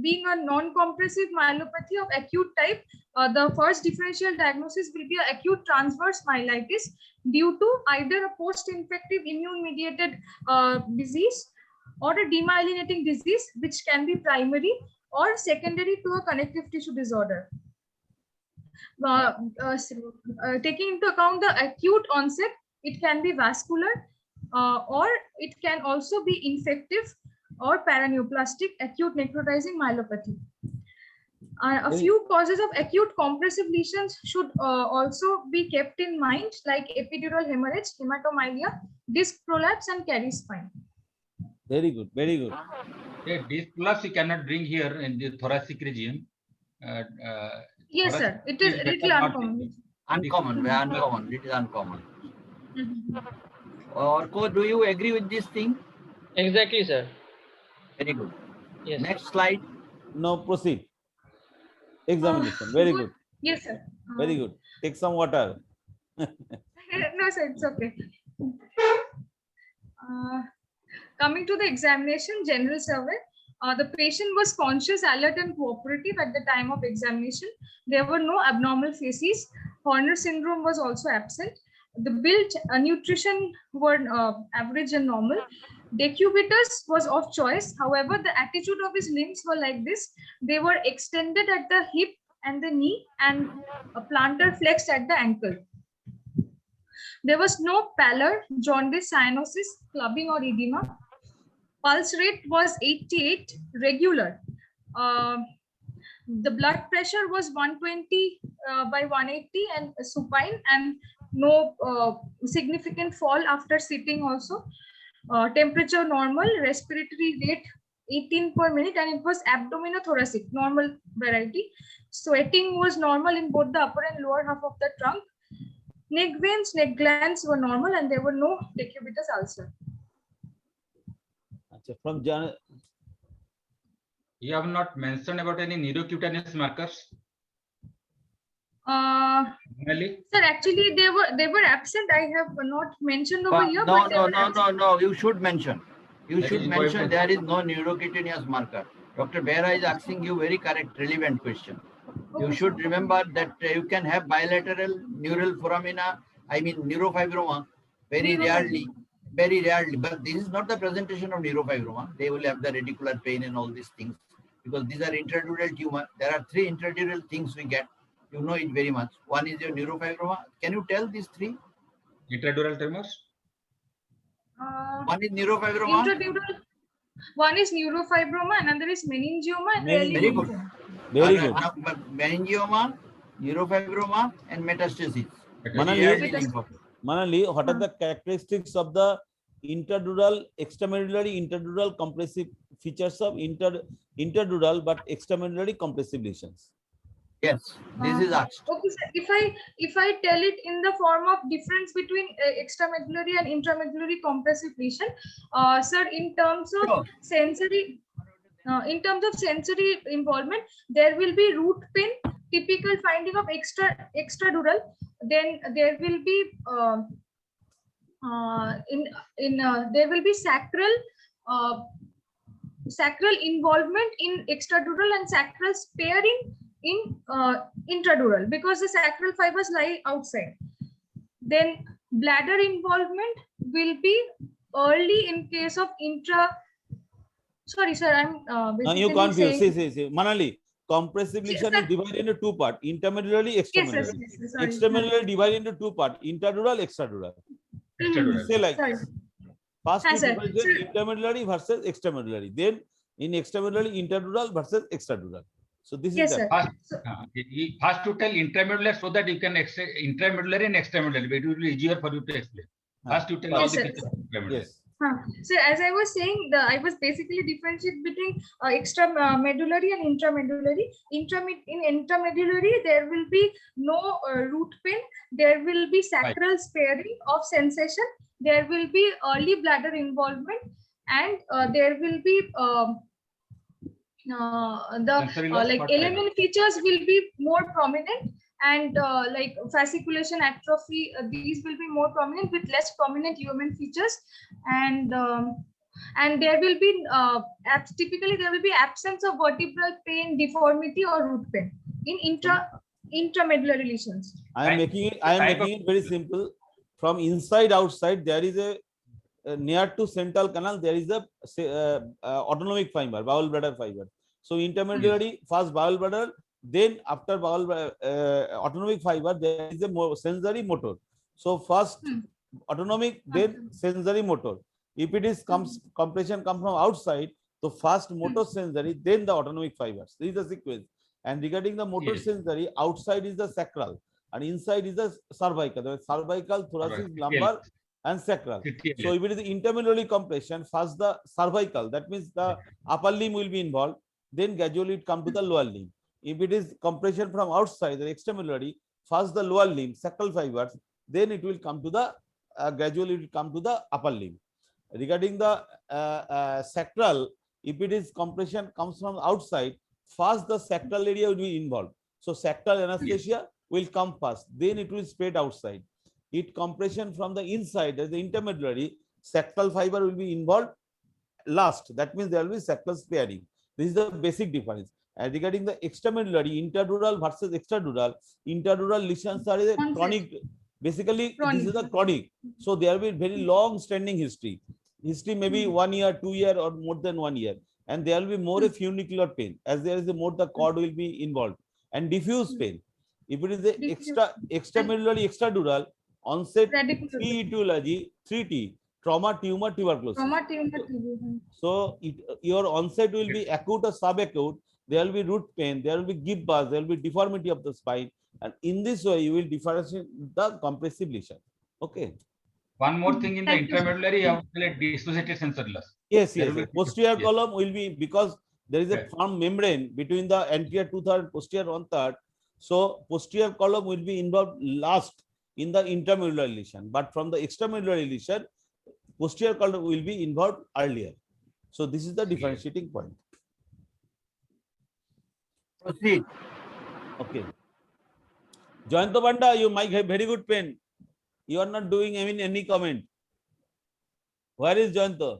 being a non-compressive myelopathy of acute type, the first differential diagnosis will be an acute transverse myelitis due to either a post-infective immune-mediated disease or a demyelinating disease, which can be primary or secondary to a connective tissue disorder. Taking into account the acute onset, it can be vascular, or it can also be infective or paraneoplastic acute necrotizing myelopathy. A few causes of acute compressive lesions should also be kept in mind, like epidural hemorrhage, hematomylia, disc prolapse, and Carey spine. Very good. Okay, this prolapse you cannot bring here in the thoracic region. Yes, sir. It is little uncommon. Uncommon. It is uncommon. Or do you agree with this thing? Exactly, sir. Very good. Yes. Next slide. Now proceed. Examination. Very good. Yes, sir. Very good. Take some water. No, sir, it's okay. Coming to the examination, general survey, the patient was conscious, alert, and cooperative at the time of examination. There were no abnormal facies. Horner syndrome was also absent. The build, nutrition were average and normal. Decubitus was of choice. However, the attitude of his limbs were like this. They were extended at the hip and the knee, and a plantar flexed at the ankle. There was no pallor, jaundice, cyanosis, clubbing, or edema. Pulse rate was 88, regular. The blood pressure was 120 by 180 and supine, and no significant fall after sitting also. Temperature normal, respiratory rate 18 per minute, and it was abdominothoracic, normal variety. Sweating was normal in both the upper and lower half of the trunk. Neck veins, neck glands were normal, and there were no decubitus ulcer. From You have not mentioned about any neurocutaneous markers. Really? Sir, actually they were absent. I have not mentioned over here. No, but they no, were no, absent. no, no. You should mention. You That should is mention important. there is no neurocutaneous marker. Dr. Behra is asking you very correct, relevant question. You Okay, should sir. remember that you can have bilateral neural foramina, I mean neurofibroma, very rarely, but this is not the presentation of neurofibroma. They will have the radicular pain and all these things because these are intradural tumor. There are 3 intradural things we get. You know it very much. One is your neurofibroma. Can you tell these 3? Intradural tremors. One is neurofibroma. Intradural. One is neurofibroma, another is meningioma, and rarely Very good. lymphoma. very good. Meningioma, neurofibroma, and metastasis. Manali, Rarely lymphoma. Manali, what are the characteristics of the interdural, extramedullary, interdural compressive features of interdural but extramedullary compressive lesions? Yes, this is asked. Okay, sir. If I tell it in the form of difference between extramedullary and intramedullary compressive lesion, sir, in terms of Sure. sensory, involvement, there will be root pain, typical finding of extradural. Then there will be there will be sacral involvement in extradural and sacral sparing in intradural, because the sacral fibers lie outside. Then bladder involvement will be early in case of sorry sir, I'm Now basically you confuse. saying, See. Manali, compressive Yes, lesion sir. is divided into 2 parts: intermedullary, yes, extramedullary. yes, sorry. Extramedullary divided into 2 parts: intradural, extradural. Extradural. Say like Sorry. this. First Hi, we sir. differentiate Sir. intermedullary versus extramedullary. Then in extramedullary, interdural versus extradural. So this Yes, is sir. that. First to tell intramedullary so that you can intramedullary and extramedullary. It will be easier for you to explain. First you tell all Yes, the sir. features of intramedullary. Yes. So as I was saying, I was basically differentiate between extramedullary and intramedullary. In intramedullary, there will be no root pain. There will be sacral sparing of sensation. There will be early bladder involvement, and there will be Sensory loss, like what element features will be more prominent, and like fasciculation atrophy, these will be more prominent with less prominent human features, and there will be typically there will be absence of vertebral pain, deformity, or root pain in intramedullary lesions. I am making it very simple. From inside outside, there is a near to central canal, there is a autonomic fiber, bowel bladder fiber. So intermediary, first bowel bladder, then after bowel autonomic fiber, there is a sensory motor. So first autonomic, then sensory motor. If it is compression comes from outside, so first motor sensory, then the autonomic fibers. This is the sequence. And regarding the motor Yes. sensory, outside is the sacral and inside is the cervical. The cervical, thoracic, lumbar, and sacral. So if it is intermediary compression, first the cervical, that means the upper limb will be involved, then gradually it come to the lower limb. If it is compression from outside, the extramedullary, first the lower limb, sacral fibers, then it will come to the gradually it will come to the upper limb. Regarding the sacral, if it is compression comes from outside, first the sacral area will be involved. So sacral anesthesia will come first, then it will spread outside. It compression from the inside, as the intermediary, sacral fiber will be involved last. That means there will be sacral sparing. This is the basic difference. And regarding the extramedullary, interdural versus extradural, interdural lesions are a chronic. Basically, this is the chronic. So there will be very long standing history. history maybe 1 year, 2 year, or more than 1 year, and there will be more a funicular pain, as there is a more the cord will be involved, and diffuse pain. If it is a Diffuse. extramedullary extradural onset, Radicular. 3 etiology, 3T, trauma, tumor, tuberculosis. Trauma, tumor, TB. So your onset will be acute or subacute. There will be root pain, there will be gibb buzz, there will be deformity of the spine, and in this way you will differentiate the compressive lesion. Okay. One more thing in the Thank you, sir. intramedullary, you have dissociated sensor loss. Yes, There yes. will be- Posterior yes. column will be, because there is a Right. firm membrane between the anterior 2/3 and posterior 1/3. So posterior column will be involved last in the intramedullary lesion, but from the extramedullary lesion, posterior column will be involved earlier. So this is the differentiating point. Proceed. Okay. Jayanto Banda, you might have very good pain. You are not doing any comment. Where is Jayanto?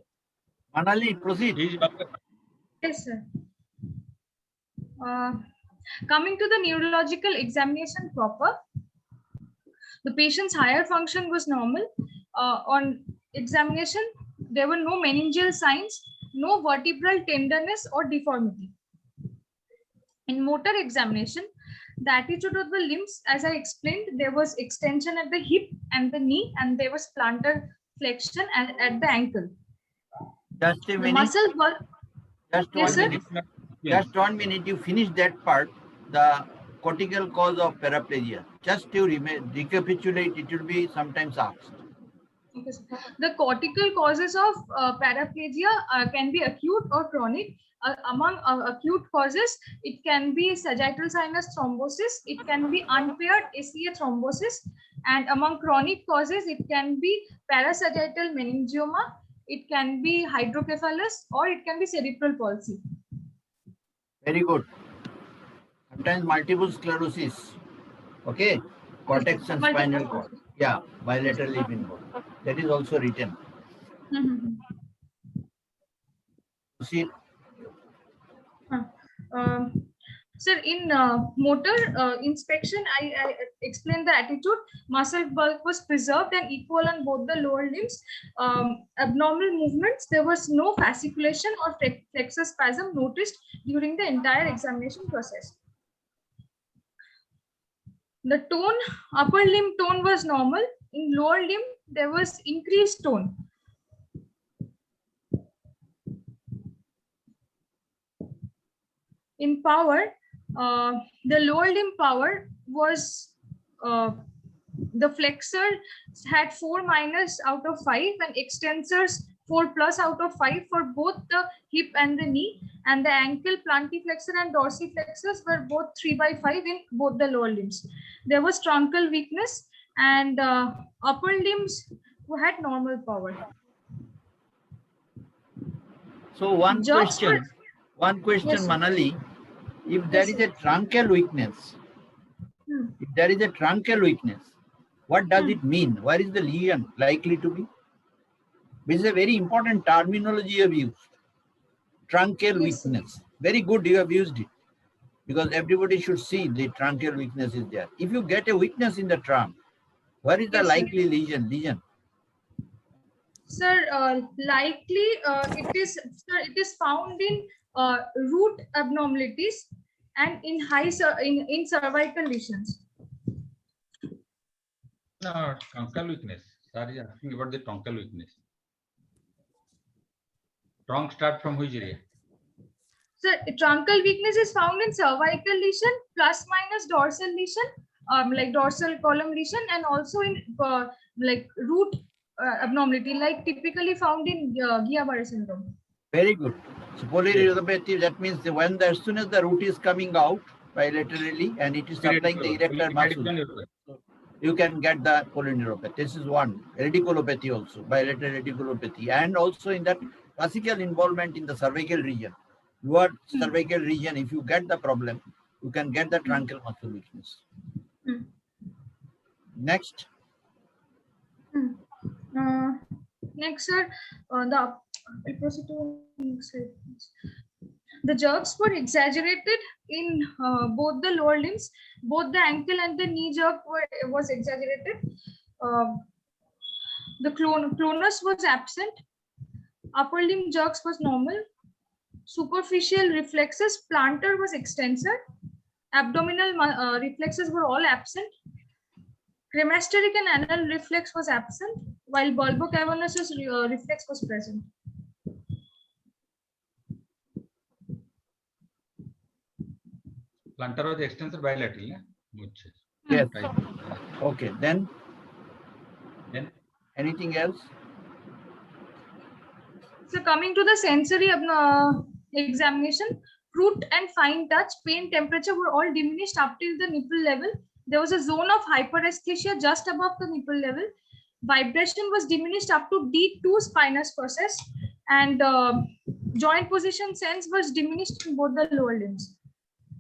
Manali, proceed. Yes, sir. Coming to the neurological examination proper, the patient's higher function was normal. On examination, there were no meningeal signs, no vertebral tenderness or deformity. In motor examination, the attitude of the limbs, as I explained, there was extension at the hip and the knee, and there was plantar flexion at the ankle. Just a The minute. muscle work. Just Yes, one sir. minute. Just 1 minute. You finish that part. The cortical cause of paraplegia. Just to recapitulate, it will be sometimes asked. Okay, sir. The cortical causes of paraplegia can be acute or chronic. Among acute causes, it can be sagittal sinus thrombosis, it can be unpaired ACA thrombosis, and among chronic causes, it can be parasagittal meningioma, it can be hydrocephalus, or it can be cerebral palsy. Very good. Sometimes multiple sclerosis. Okay. Cortex and spinal cord. Yeah. Bilaterally involved. That is also written. Proceed. Sir, in motor inspection, I explained the attitude. Muscle bulk was preserved and equal on both the lower limbs. Abnormal movements, there was no fasciculation or flexor spasm noticed during the entire examination process. The tone, upper limb tone was normal. In lower limb, there was increased tone. In power, the lower limb power was, the flexor had 4- out of 5 and extensors 4+ out of 5 for both the hip and the knee, and the ankle, plantiflexor and dorsiflexors were both 3/5 in both the lower limbs. There was truncal weakness, and upper limbs had normal power. So one Jerks question, Yes, sir. Manali. If there Yes, is a truncal weakness, what does it mean? Where is the lesion likely to be? This is a very important terminology you have used. Truncal Yes, sir. weakness. Very good you have used it. Because everybody should see the truncal weakness is there. If you get a weakness in the trunk, where is the Yes, sir. likely lesion? Sir, likely it is found in root abnormalities and in in cervical lesions. No, truncal weakness. Sorry, asking about the truncal weakness. Trunk start from which area? Sir, truncal weakness is found in cervical lesion ± dorsal lesion, like dorsal column lesion, and also in like root abnormality, like typically found in Guillain-Barré syndrome. Very good. So polyneuropathy, that means as soon as the root is coming out bilaterally and it is supplying the erector muscle, you can get the polyneuropathy. This is one. Radiculopathy also, bilateral radiculopathy. And also in that classical involvement in the cervical region. Your cervical region, if you get the problem, you can get the truncal muscle weakness. Next. Next, sir, the jerks were exaggerated in both the lower limbs. Both the ankle and the knee jerk was exaggerated. The clonus was absent. Upper limb jerks was normal. Superficial reflexes, plantar was extensor. Abdominal reflexes were all absent. Cremasteric and anal reflex was absent, while bulbocavernous reflex was present. Plantar was extensor bilateral, yeah? Much. Yes. Right. Okay, then Then anything else? So coming to the sensory examination, root and fine touch, pain, temperature were all diminished up till the nipple level. There was a zone of hyperesthesia just above the nipple level. Vibration was diminished up to D2 spinous process, and joint position sense was diminished in both the lower limbs.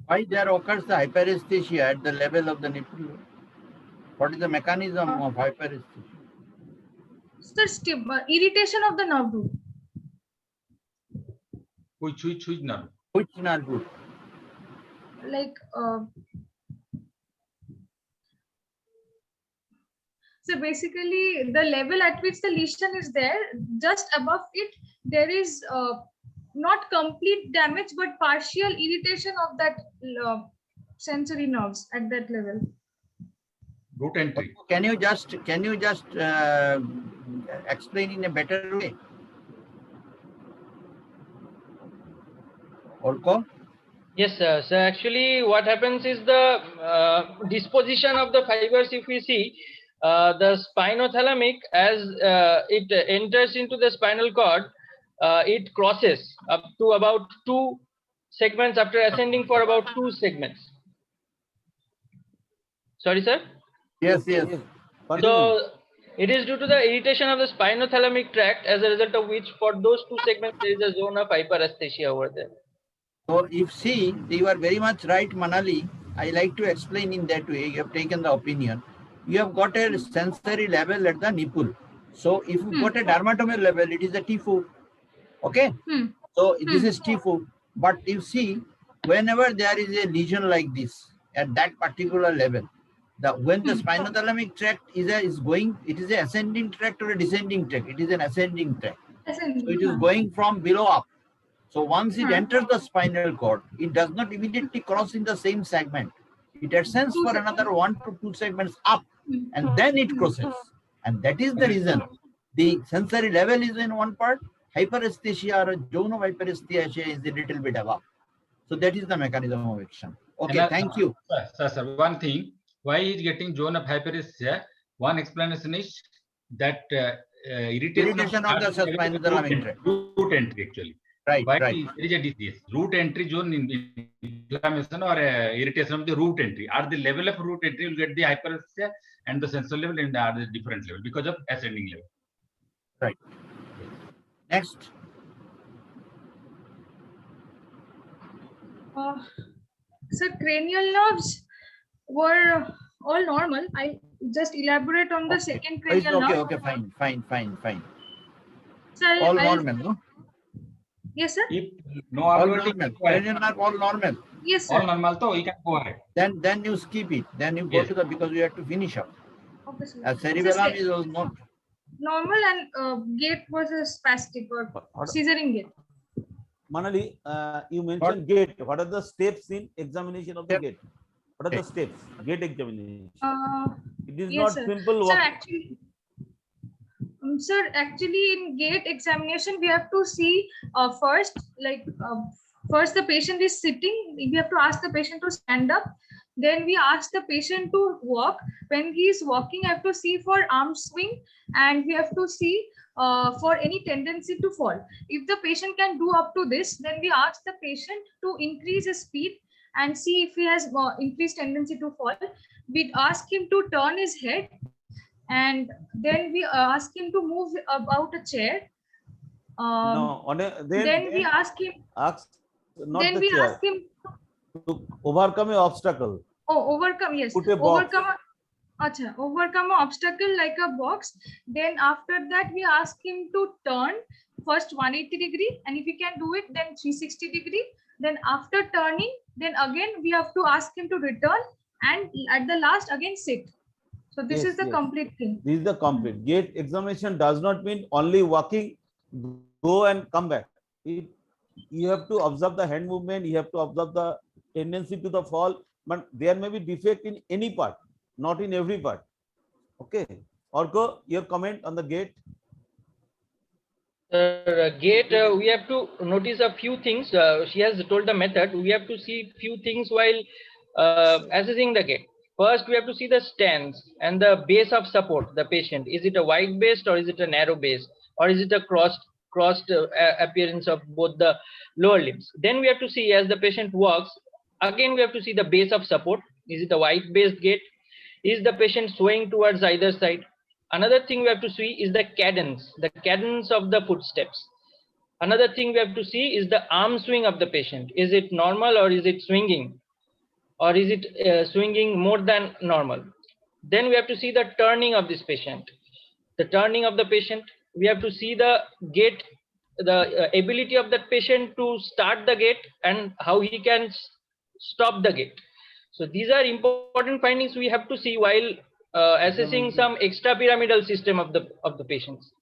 Why there occurs the hyperesthesia at the level of the nipple? What is the mechanism of hyperesthesia? So irritation of the nerve root. which nerve? Which nerve root? Like so basically the level at which the lesion is there, just above it there is not complete damage but partial irritation of that sensory nerves at that level. Root entry. Can you just explain in a better way? Orko? Yes, sir. So actually what happens is the disposition of the fibers, if we see, the spinothalamic, as it enters into the spinal cord, it crosses up to about 2 segments after ascending for about 2 segments. Sorry, sir? Yes, yes. Continue. So it is due to the irritation of the spinothalamic tract, as a result of which for those 2 segments there is a zone of hyperesthesia over there. So if see, you are very much right, Manali. I like to explain in that way. You have taken the opinion. You have got a sensory level at the nipple. So if you got a dermatomal level, it is a T4. Okay? So this is T4. But you see, whenever there is a lesion like this at that particular level, when the spinothalamic tract is going, it is an ascending tract or a descending tract. It is an ascending tract. So it is going from below up. So once it enters the spinal cord, it does not immediately cross in the same segment. It ascends for another 1 to 2 segments up, and then it crosses. And that is the reason the sensory level is in one part, hyperesthesia or a zone of hyperesthesia is a little bit above. So that is the mechanism of action. Okay, thank you. Sir, one thing, why is getting zone of hyperesthesia? One explanation is that irritation of the spinothalamic tract. Root entry actually. Right, Why right. there is a disease? Root entry zone in inflammation or irritation of the root entry. At the level of root entry, you will get the hyperesthesia, and the sensor level in the different level because of ascending level. Right. Next. So cranial nerves were all normal. I just elaborate on the second cranial nerve. Okay, fine. So All normal, no? Yes, sir. If no All abnormality normal. required, Cranial nerve, all normal. Yes, sir. all normal, so we can go ahead. Then you skip it. Then you go Yes. to the, because we have to finish up. Okay, sir. Cerebellum is not. Normal, and gait was a spastic or scissoring gait. Manali, you mentioned gait. What are the steps in examination of the Step. gait? What are the steps? Gait examination. It is Yes, not sir. simple Sir, walk. actually, in gait examination, we have to see first, first the patient is sitting. We have to ask the patient to stand up. Then we ask the patient to walk. When he is walking, I have to see for arm swing, and we have to see for any tendency to fall. If the patient can do up to this, then we ask the patient to increase his speed and see if he has increased tendency to fall. We ask him to turn his head, and then we ask him to move about a chair. No, Then we ask him. ask not Then the we chair, ask him to overcome an obstacle. overcome. Yes, Put a box. overcome an obstacle like a box. Then after that, we ask him to turn first 180 degree, and if he can do it, then 360 degree. Then after turning, then again we have to ask him to return, and at the last again sit. So this Yes, is the yes. complete thing. This is the complete. Gait examination does not mean only walking. go and come back. You have to observe the hand movement, you have to observe the tendency to the fall, but there may be defect in any part, not in every part. Okay. Orko, your comment on the gait? Gate, we have to notice a few things. She has told the method. We have to see few things while assessing the gate. First, we have to see the stance and the base of support, the patient. Is it a wide based or is it a narrow base? Or is it a crossed appearance of both the lower limbs? Then we have to see as the patient walks, again we have to see the base of support. Is it a wide based gait? Is the patient swaying towards either side? Another thing we have to see is the cadence of the footsteps. Another thing we have to see is the arm swing of the patient. Is it normal or is it swinging? Or is it swinging more than normal? Then we have to see the turning of this patient. The turning of the patient, we have to see the gait, the ability of that patient to start the gait and how he can stop the gait. So these are important findings we have to see while assessing some extrapyramidal system of the patients.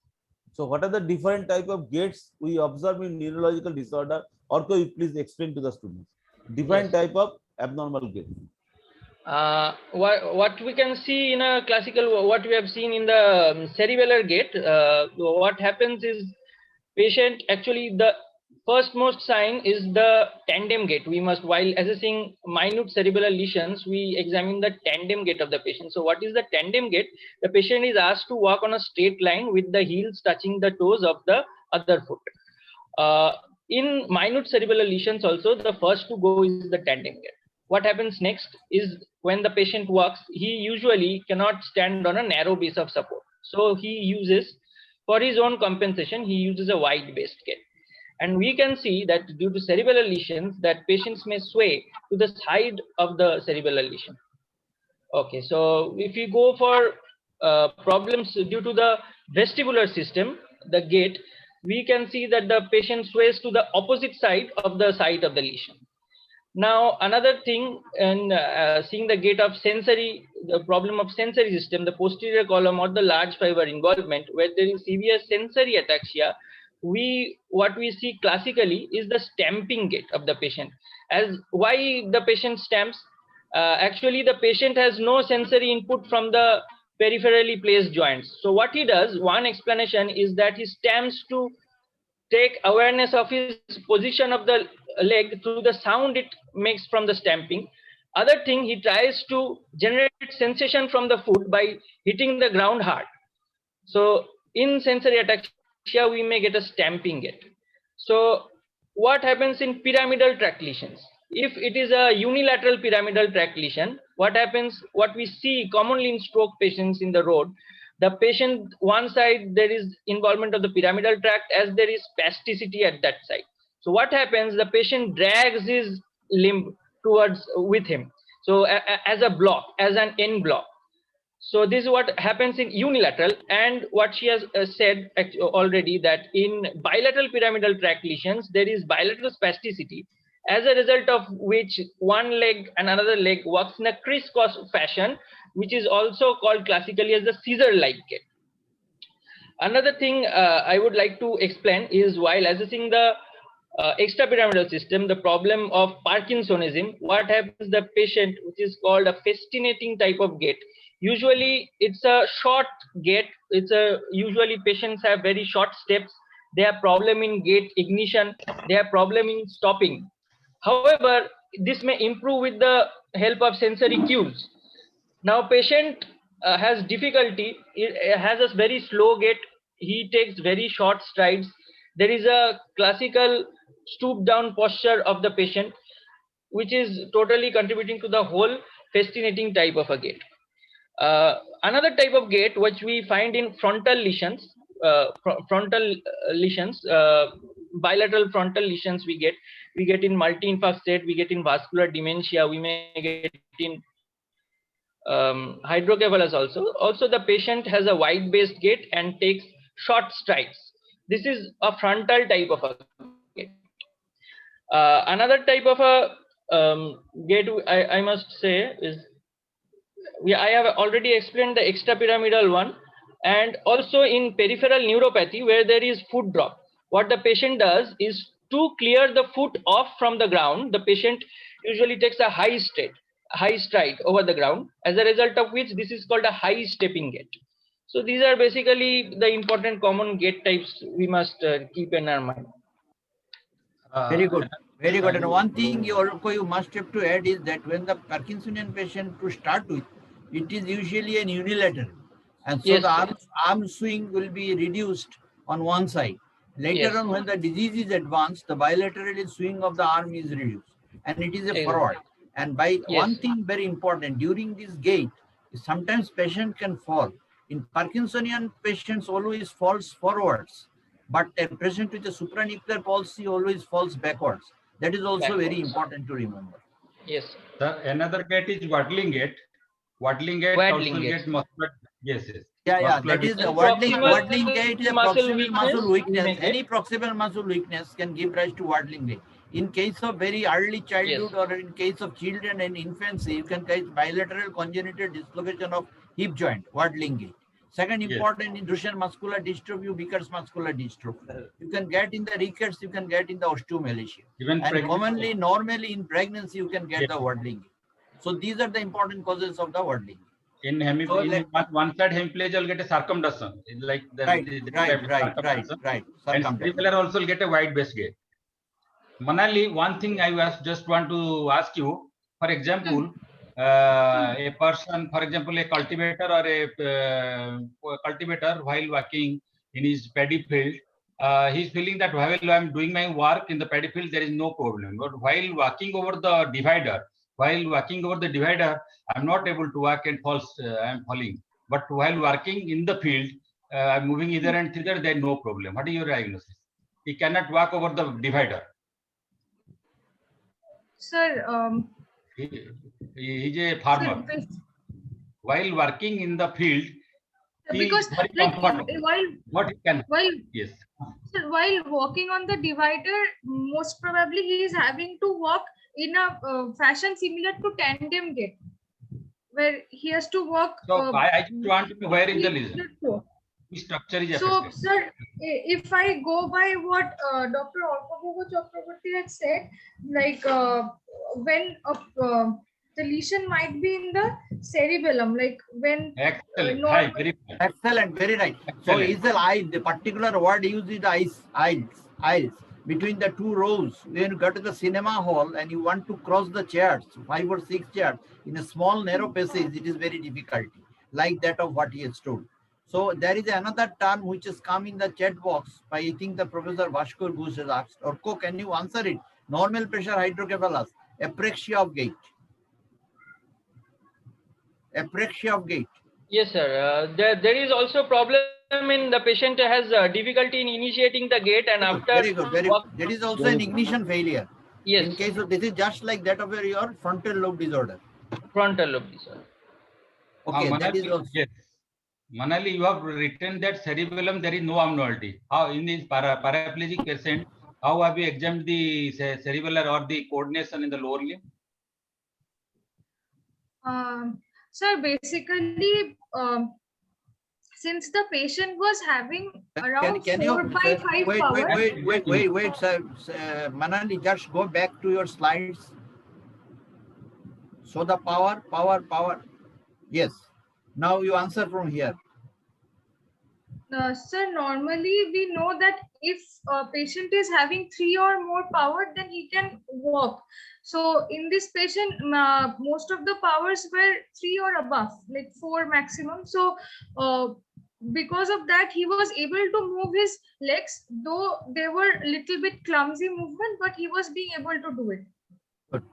So what are the different type of gaits we observe in neurological disorder? Orko, you please explain to the students. Different type of abnormal gait. What we can see in a classical, what we have seen in the cerebellar gait, what happens is patient actually the first most sign is the tandem gait. We must, while assessing minute cerebellar lesions, we examine the tandem gait of the patient. So what is the tandem gait? The patient is asked to walk on a straight line with the heels touching the toes of the other foot. In minute cerebellar lesions also, the first to go is the tandem gait. What happens next is when the patient walks, he usually cannot stand on a narrow base of support. So he uses, for his own compensation, he uses a wide based gait. And we can see that due to cerebellar lesions, that patients may sway to the side of the cerebellar lesion. Okay, so if you go for problems due to the vestibular system, the gait, we can see that the patient sways to the opposite side of the site of the lesion. Now, another thing, in seeing the gait of sensory, the problem of sensory system, the posterior column or the large fiber involvement, where there is severe sensory ataxia, what we see classically is the stamping gait of the patient. As why the patient stamps? Actually, the patient has no sensory input from the peripherally placed joints. So what he does, one explanation is that he stamps to take awareness of his position of the leg through the sound it makes from the stamping. Other thing, he tries to generate sensation from the foot by hitting the ground hard. So in sensory ataxia, we may get a stamping gait. So what happens in pyramidal tract lesions? If it is a unilateral pyramidal tract lesion, what happens, what we see commonly in stroke patients in the road, the patient, one side there is involvement of the pyramidal tract as there is spasticity at that side. So what happens, the patient drags his limb towards with him. So as a block, as an end block. So this is what happens in unilateral, and what she has said already, that in bilateral pyramidal tract lesions, there is bilateral spasticity, as a result of which one leg and another leg works in a crisscross fashion, which is also called classically as the scissor-like gait. Another thing I would like to explain is, while assessing the extrapyramidal system, the problem of Parkinsonism, what happens, the patient, which is called a festinating type of gait. Usually it's a short gait. Usually patients have very short steps. They have problem in gait ignition. They have problem in stopping. However, this may improve with the help of sensory cues. Now patient has difficulty, has a very slow gait. He takes very short strides. There is a classical stoop down posture of the patient, which is totally contributing to the whole festinating type of a gait. Another type of gait which we find in frontal lesions, bilateral frontal lesions we get in multi-infarct state, we get in vascular dementia, we may get in hydrocephalus also. Also the patient has a wide based gait and takes short strides. This is a frontal type of a gait. Another type of a gait I must say is, I have already explained the extrapyramidal one, and also in peripheral neuropathy where there is foot drop. what the patient does is to clear the foot off from the ground, the patient usually takes a high stride over the ground, as a result of which this is called a high stepping gait. So these are basically the important common gait types we must keep in our mind. Very good. Very good. And one thing you must have to add is that when the Parkinsonian patient to start with, it is usually an unilateral. And so Yes, the sir. arm swing will be reduced on one side. Later Yes. on, when the disease is advanced, the bilateral swing of the arm is reduced. And it is a Exactly. forward. And by Yes. one thing very important, during this gait, sometimes patient can fall. In Parkinsonian patients always falls forwards. But a patient with a supranuclear palsy always falls backwards. That is also very Backwards. important to remember. Yes. Sir, another gait is waddling gait. Waddling gait Waddling also gait. get muscular. Yes, yes. Yeah, Muscular that is the And waddling gait is a muscle proximal muscle weakness, weakness. Any proximal muscle weakness can give rise to waddling gait. In case of very early childhood or in case of children and infancy, you can get bilateral congenital dislocation of hip joint, waddling gait. Second Yes. important in Duchenne muscular dystrophy, Vickers muscular dystrophy. You can get in the rickets, you can get in the osteomalacia. Even And pregnant. commonly, normally in pregnancy, you can get Yes. the waddling gait. So these are the important causes of the waddling. In So in one side hemiplegia will get a circumduction. It's like the Right. And Circumduction. cerebellar also will get a wide base gait. Manali, one thing I just want to ask you, for example, a person, for example, a cultivator or a cultivator while working in his paddy field, he's feeling that while I'm doing my work in the paddy field, there is no problem. But while walking over the divider, I'm not able to walk and I'm falling. But while working in the field, I'm moving either and thither, there is no problem. What is your diagnosis? He cannot walk over the divider. Sir, He is a farmer. sir, While working in the field, he because is very like comfortable. What he can? Yes. sir, while walking on the divider, most probably he is having to walk in a fashion similar to tandem gait, where he has to walk. So I just want to know where is the lesion? Which structure is So, affected? sir, if I go by what Dr. Orpagogo Chakraborty had said, like when the lesion might be in the cerebellum, like when Excellent. no- Hi, very fine. Excellent, very right. So Excellent. is the eye, the particular word used is the aisles. Between the two rows, when you go to the cinema hall and you want to cross the chairs, 5 or 6 chairs, in a small narrow passage, it is very difficult, like that of what he has told. So there is another term which has come in the chat box by, I think, the Professor Bhaskar Ghosh has asked. Orko, can you answer it? Normal pressure hydrocephalus, apraxia of gait. Apraxia of gait. Yes, sir. There is also problem in the patient has difficulty in initiating the gait, and after Very good, very good. walk- There is also an ignition failure. yes, In case of this is just like that of your frontal lobe disorder. frontal lobe disorder. Okay, that is Manali, also. yes. Manali, you have written that cerebellum there is no abnormality. How in this paraplegic patient, how have you examined the cerebellar or the coordination in the lower limb? Sir, basically, since the patient was having around Can you 4 by 5 powers. wait, sir. Manali, just go back to your slides. So the power. Yes. Now you answer from here. Sir, normally we know that if a patient is having 3 or more power, then he can walk. So in this patient, most of the powers were 3 or above, like 4 maximum. So because of that, he was able to move his legs, though they were little bit clumsy movement, but he was being able to do it.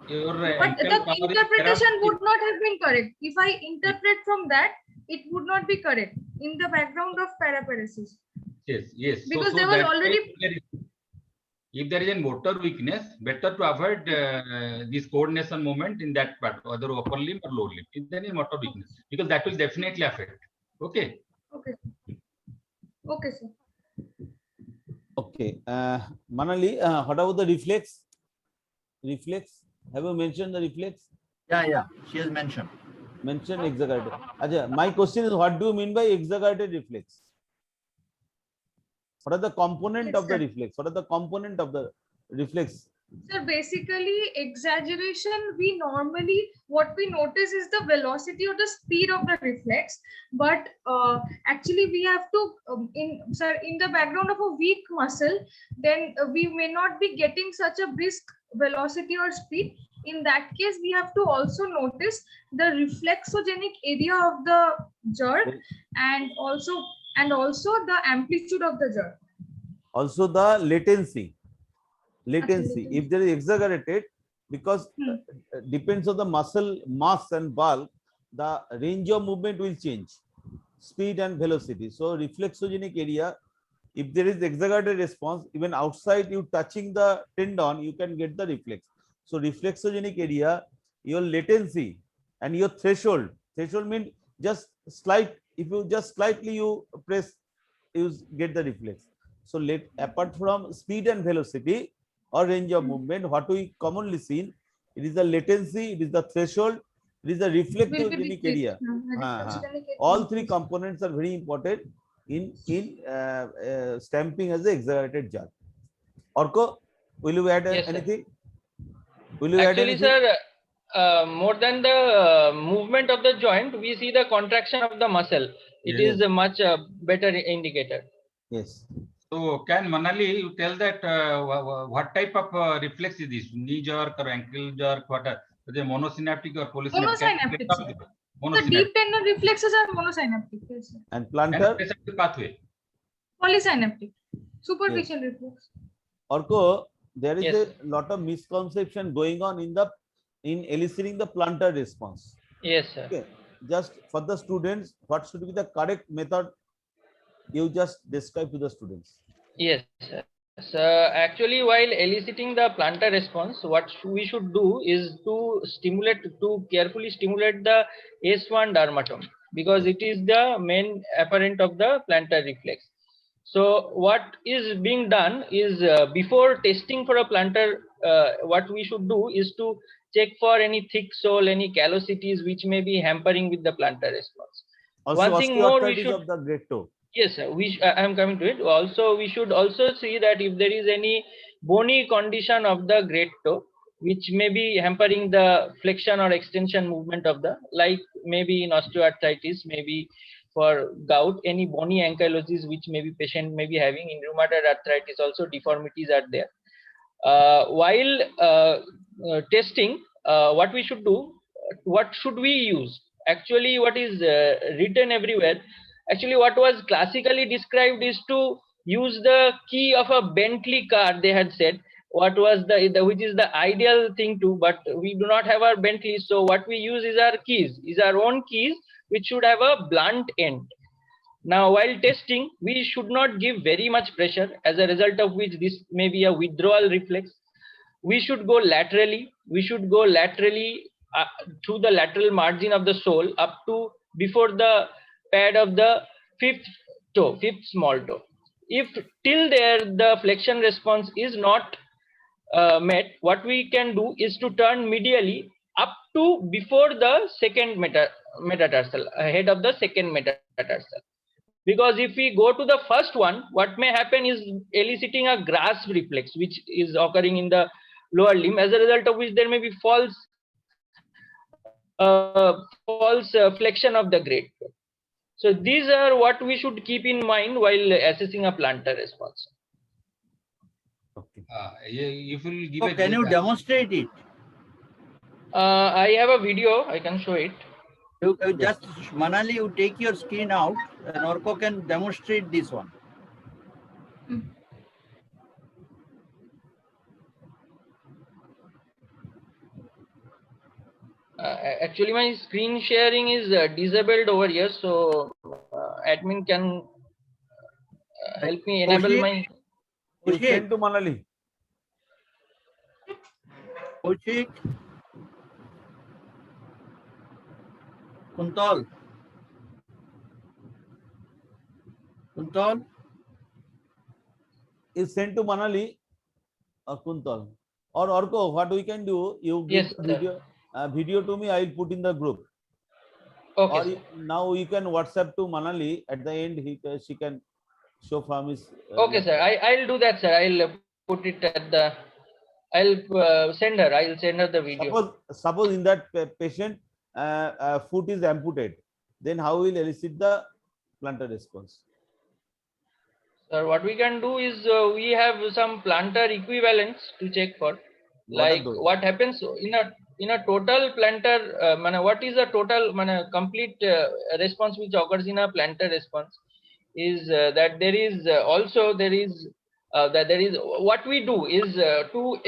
Your But ankle the power is interpretation around- would not have been correct. If I interpret from that, it would not be correct in the background of paraparesis. Yes. Because there was that already- way if there is a motor weakness, better to avoid this coordination movement in that part, whether upper limb or lower limb. If there is motor weakness, because that will definitely affect. Okay. Okay. Okay, sir. Okay. Manali, what about the reflex? Reflex? Have you mentioned the reflex? Yeah. She has mentioned. Mention exaggerated. Acha, my question is, what do you mean by exaggerated reflex? What are the component Yes, of the sir. reflex? What are the component of the reflex? So basically, exaggeration, we normally, what we notice is the velocity or the speed of the reflex. But actually, we have to, in the background of a weak muscle, then we may not be getting such a brisk velocity or speed. In that case, we have to also notice the reflexogenic area of the jerk and also the amplitude of the jerk. Also the latency. Latency. latency. If there is exaggerated, because Hmm. depends on the muscle mass and bulk, the range of movement will change, speed and velocity. So reflexogenic area, if there is exaggerated response, even outside you touching the tendon, you can get the reflex. So reflexogenic area, your latency and your threshold. Threshold means just slight. If you just slightly you press, you get the reflex. So apart from speed and velocity or range of movement, what we commonly seen, it is the latency, it is the threshold, it is the reflexogenic area. All three components are very important in stamping as an exaggerated jerk. Orko, will you add Yes, sir. anything? Will you add Actually, anything? sir, more than the movement of the joint, we see the contraction of the muscle. It Yes. is a much better indicator. Yes. So can Manali, you tell that what type of reflex is this? Knee jerk or ankle jerk? What are the monosynaptic or polysynaptic? Can you Monosynaptic, talk sir. about it? The Monosynaptic. deep tendon reflexes are monosynaptic. Yes, sir. And And plantar? specific pathway. Polysynaptic, superficial reflex. Orko, there is Yes, a lot of misconception going on in eliciting the plantar response. Yes, sir. Okay. Just for the students, what should be the correct method you just describe to the students? Yes, sir. So actually, while eliciting the plantar response, what we should do is to carefully stimulate the S1 dermatome, because it is the main apparent of the plantar reflex. So what is being done is before testing for a plantar, what we should do is to check for any thick sole, any callosities which may be hampering with the plantar response. Also, One thing more we osteoarthritis should. of the great toe. Yes, sir. I am coming to it. Also, we should also see that if there is any bony condition of the great toe, which may be hampering the flexion or extension movement of the, like maybe in osteoarthritis, maybe for gout, any bony ankylosis which maybe patient may be having. In rheumatoid arthritis also deformities are there. While testing, what we should do, what should we use? Actually, what is written everywhere, actually what was classically described is to use the key of a Bentley car, they had said. What was the which is the ideal thing to, but we do not have our Bentley, so what we use is our keys, is our own keys, which should have a blunt end. Now, while testing, we should not give very much pressure, as a result of which this may be a withdrawal reflex. We should go laterally. We should go laterally through the lateral margin of the sole up to before the pad of the fifth small toe. If till there the flexion response is not met, what we can do is to turn medially up to before the second metatarsal, ahead of the second metatarsal. Because if we go to the first one, what may happen is eliciting a grasp reflex, which is occurring in the lower limb, as a result of which there may be false flexion of the great toe. So these are what we should keep in mind while assessing a plantar response. Okay. If you give So a can you demonstrate it? I have a video, I can show it. You just, Manali, you take your screen out and Orko can demonstrate this one. Actually, my screen sharing is disabled over here, so admin can help me enable Kaushik? my. You send to Manali. Kaushik? Kuntal? Kuntal? You send to Manali or Kuntal. Or Orko, what we can do, you give Yes, the video to me, I will put in the group. Okay, Or sir. now you can WhatsApp to Manali. At the end, she can show farm is. Okay, sir. I'll do that, sir. I'll put it at the. I'll send her. I'll send her the video. Suppose in that patient foot is amputated, then how will elicit the plantar response? Sir, what we can do is we have some plantar equivalents to check for. What are Like those? what happens in a total plantar, what is the total complete response which occurs in a plantar response is that there is what we do is to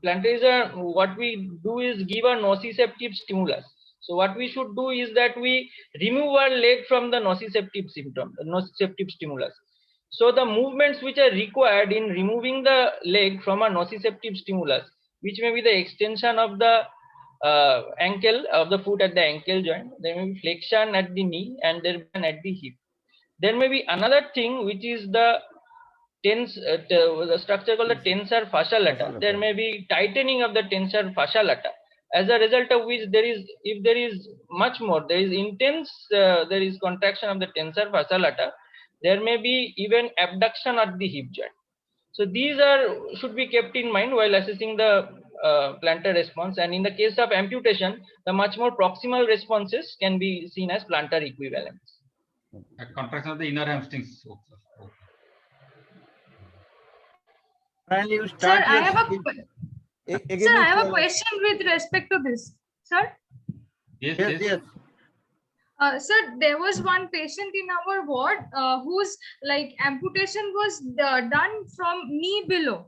plantar is what we do is give a nociceptive stimulus. So what we should do is that we remove our leg from the nociceptive nociceptive stimulus. So the movements which are required in removing the leg from a nociceptive stimulus, which may be the extension of the ankle of the foot at the ankle joint, there may be flexion at the knee, and then at the hip. There may be another thing which is the the structure called the tensor fascia lata. There may be tightening of the tensor fascia lata, as a result of which if there is much more, there is intense, there is contraction of the tensor fascia lata. There may be even abduction at the hip joint. So these should be kept in mind while assessing the plantar response. And in the case of amputation, the much more proximal responses can be seen as plantar equivalents. A contraction of the inner hamstrings. Finally, you Sir, start I your have skill. sir, I have a question with respect to this. Sir, Yes, Yes, yes. yes. sir, there was one patient in our ward whose like amputation was done from knee below.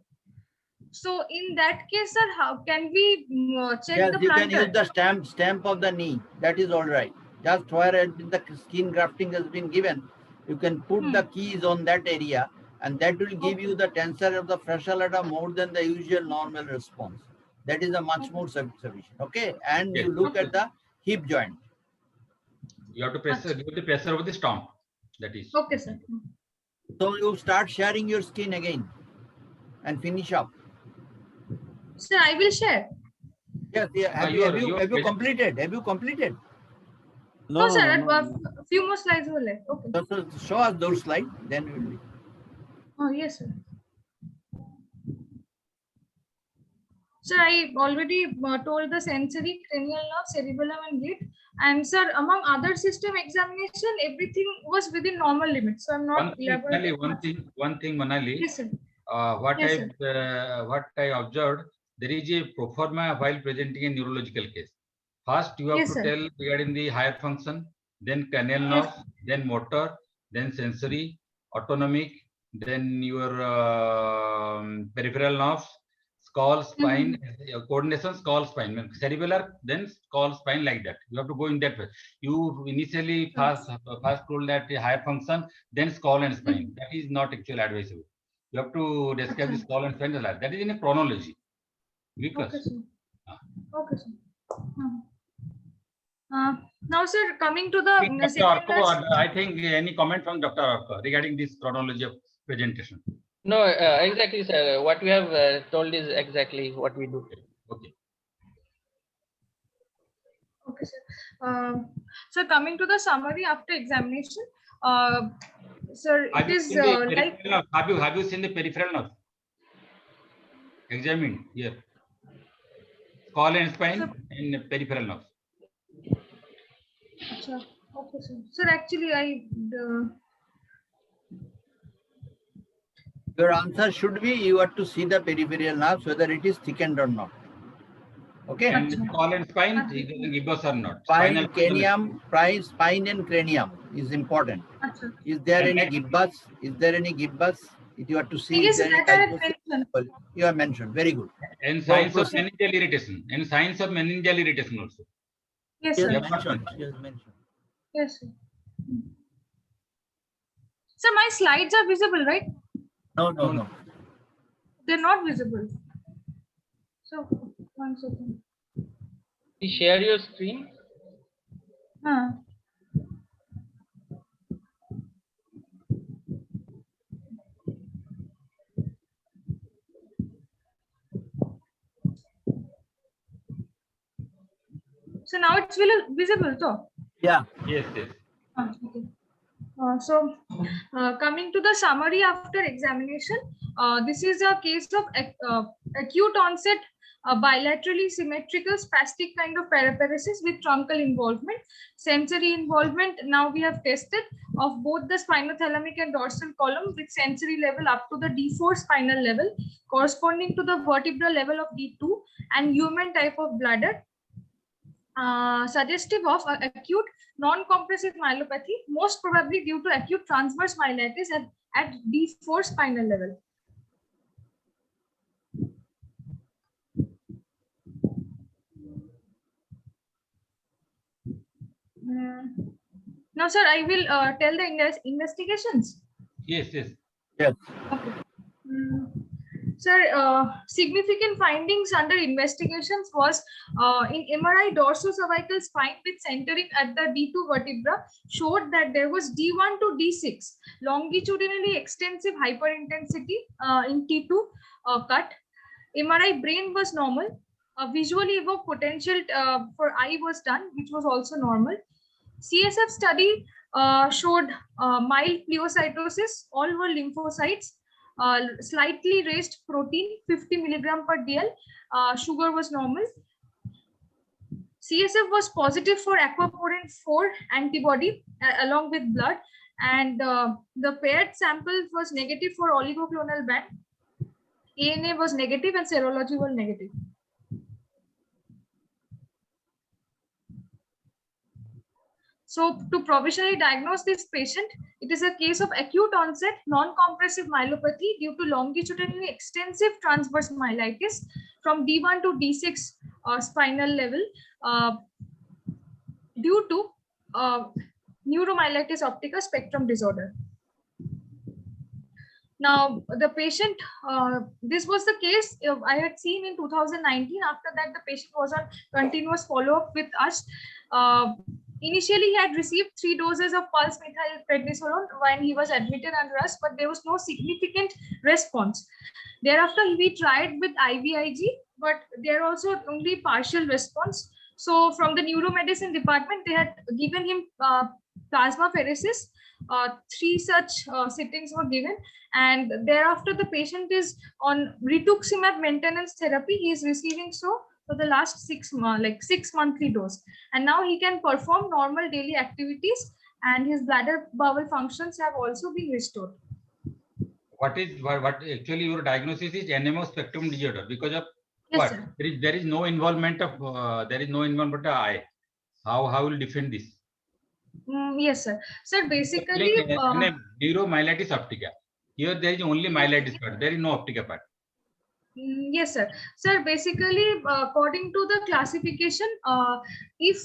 So in that case, sir, how can we check Yes, the you can use plantar? the stamp of the knee. That is all right. Just where the skin grafting has been given, you can put the keys on that area, and that will give you the tensor of the fascia lata more than the usual normal response. That is a much more sufficient. Okay, and you look at the hip joint. You have to give the pressure over the stomp. That is. Okay, sir. So you start sharing your skin again, and finish up. Sir, I will share. Yes, yeah. Have you completed? Have you completed? No, sir. A few more slides were left. Okay. So show us those slides, then we will be. Oh, yes, sir. Sir, I already told the sensory, cranial nerve, cerebellum, and glit. And sir, among other system examination, everything was within normal limits. So I'm not elaborating. One thing, Manali. Yes, sir. What Yes, I observed, there is a pro forma while presenting a neurological case. First, you have Yes, to sir. tell regarding the higher function, then cranial nerves, then motor, then sensory, autonomic, then your peripheral nerves, skull, spine, coordination, skull, spine, cerebellar, then skull, spine, like that. You have to go in that way. You initially first told that the higher function, then skull and spine. That is not actually advisable. You have to describe the skull and spine. That is in a chronology. Okay, sir. Okay, sir. Now, sir, coming to the Dr. Arko, I think any comment from Dr. Arko regarding this chronology of presentation? No, exactly, sir. What we have told is exactly what we do. Okay. Okay, sir. So coming to the summary after examination, sir, it is like. Have you seen the peripheral nerve? Examined here. Skull and spine and peripheral nerve. Okay, sir. Sir, actually, Your answer should be you have to see the peripheral nerves whether it is thickened or not. Okay. And skull and spine, gibbous or not? Spine, cranium, spine and cranium is important. Is there any gibbous? Is there any gibbous? If you have to see, yes, is there that I have mentioned. You have mentioned. Very good. And signs of meningeal irritation. And signs of meningeal irritation also. Yes, sir. Mentioned. Yes, sir. Sir, my slides are visible, right? No. They're not visible. So, 1 second. You share your screen. So now it's visible, so? Yeah. Yes. Okay. So Coming to the summary after examination, this is a case of acute onset bilaterally symmetrical spastic kind of paraparesis with truncal involvement. Sensory involvement now we have tested of both the spinothalamic and dorsal column with sensory level up to the D4 spinal level corresponding to the vertebral level of D2 and human type of bladder. Suggestive of acute non-compressive myelopathy, most probably due to acute transverse myelitis at D4 spinal level. Now, sir, I will tell the investigations. Yes, yes. Yes. Okay. Sir, significant findings under investigations was in MRI dorsocervical spine with centering at the D2 vertebra showed that there was D1 to D6 longitudinally extensive hyperintensity in T2 cut. MRI brain was normal. Visually evoked potential for eye was done, which was also normal. CSF study showed mild pleocytosis, all were lymphocytes. Slightly raised protein 50 milligram per dl, sugar was normal. CSF was positive for aquaporin 4 antibody along with blood, and the paired sample was negative for oligoclonal band. ANA was negative and serology was negative. So to provisionally diagnose this patient, it is a case of acute onset non-compressive myelopathy due to longitudinally extensive transverse myelitis from D1 to D6 spinal level due to neuromyelitis optica spectrum disorder. Now, the patient, this was the case I had seen in 2019. After that, the patient was on continuous follow-up with us. Initially, he had received 3 doses of pulse methylprednisolone when he was admitted under us, but there was no significant response. Thereafter, we tried with IVIG, but there also only partial response. So from the neuromedicine department, they had given him plasmapheresis. 3 such sittings were given, and thereafter the patient is on rituximab maintenance therapy. He is receiving so for the last 6 months, like 6 monthly dose, and now he can perform normal daily activities, and his bladder bowel functions have also been restored. What actually your diagnosis is NMO spectrum disorder because of Yes, what? sir. There is no involvement of eye. How will defend this? Yes, sir. Sir, basically, Neuromyelitis optica. Here there is only myelitis part. There is no optica part. Yes, sir. Sir, basically, according to the classification, if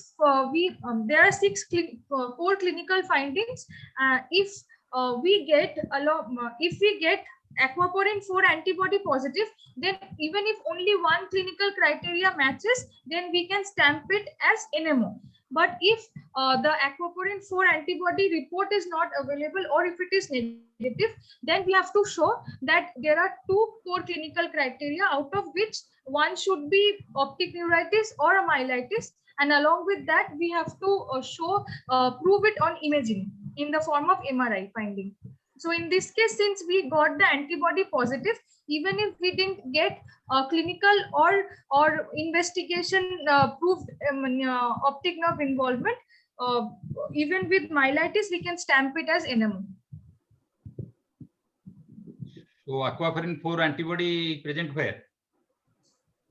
there are 4 clinical findings. If we get aquaporin 4 antibody positive, then even if only 1 clinical criteria matches, then we can stamp it as NMO. But if the aquaporin 4 antibody report is not available, or if it is negative, then we have to show that there are 2 core clinical criteria, out of which one should be optic neuritis or a myelitis, and along with that we have to prove it on imaging in the form of MRI finding. So in this case, since we got the antibody positive, even if we didn't get clinical or investigation proved optic nerve involvement, even with myelitis, we can stamp it as NMO. So aquaporin 4 antibody present where?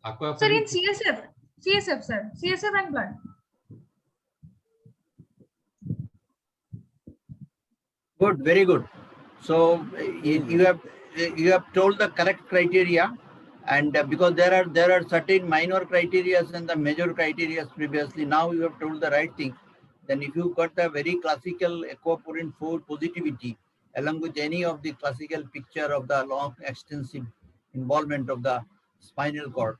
Aquaporin. Sir, in CSF, sir, CSF and blood. Good, very good. So you have told the correct criteria, and because there are certain minor criteria and the major criteria previously. Now you have told the right thing. Then if you got the very classical aquaporin 4 positivity along with any of the classical picture of the long extensive involvement of the spinal cord,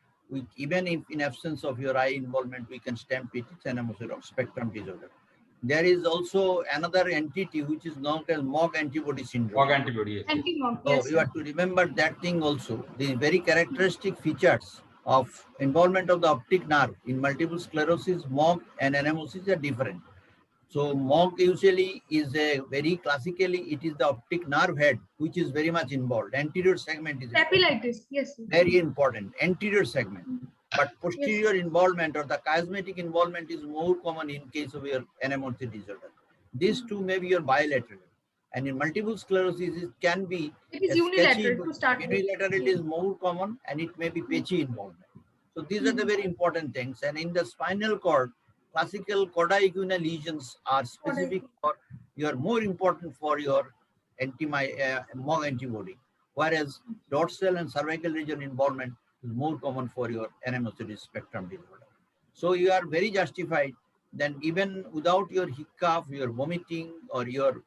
even if in absence of your eye involvement, we can stamp it. It's an NMO spectrum disorder. There is also another entity which is known as MOG antibody syndrome. MOG antibody, yes. Anti-MOG, So yes, you have to remember that thing also. The very characteristic features of involvement of the optic nerve in multiple sclerosis, MOG and NMOSIS are different. So MOG usually is a very classically, it is the optic nerve head, which is very much involved. Anterior segment is important, Papillitis, yes. very important, anterior segment. But Yes. posterior involvement or the chiasmatic involvement is more common in case of your NMORC disorder. These two may be your bilateral. And in multiple sclerosis, it can be It is a sketchy, unilateral to start with. unilateral it is more common and it may be patchy involvement. So these are the very important things. And in the spinal cord, classical chorda equina lesions are specific for your more important for your MOG antibody, whereas dorsal and cervical region involvement is more common for your NMOCD spectrum disorder. So you are very justified. Then even without your hiccup, your vomiting, or your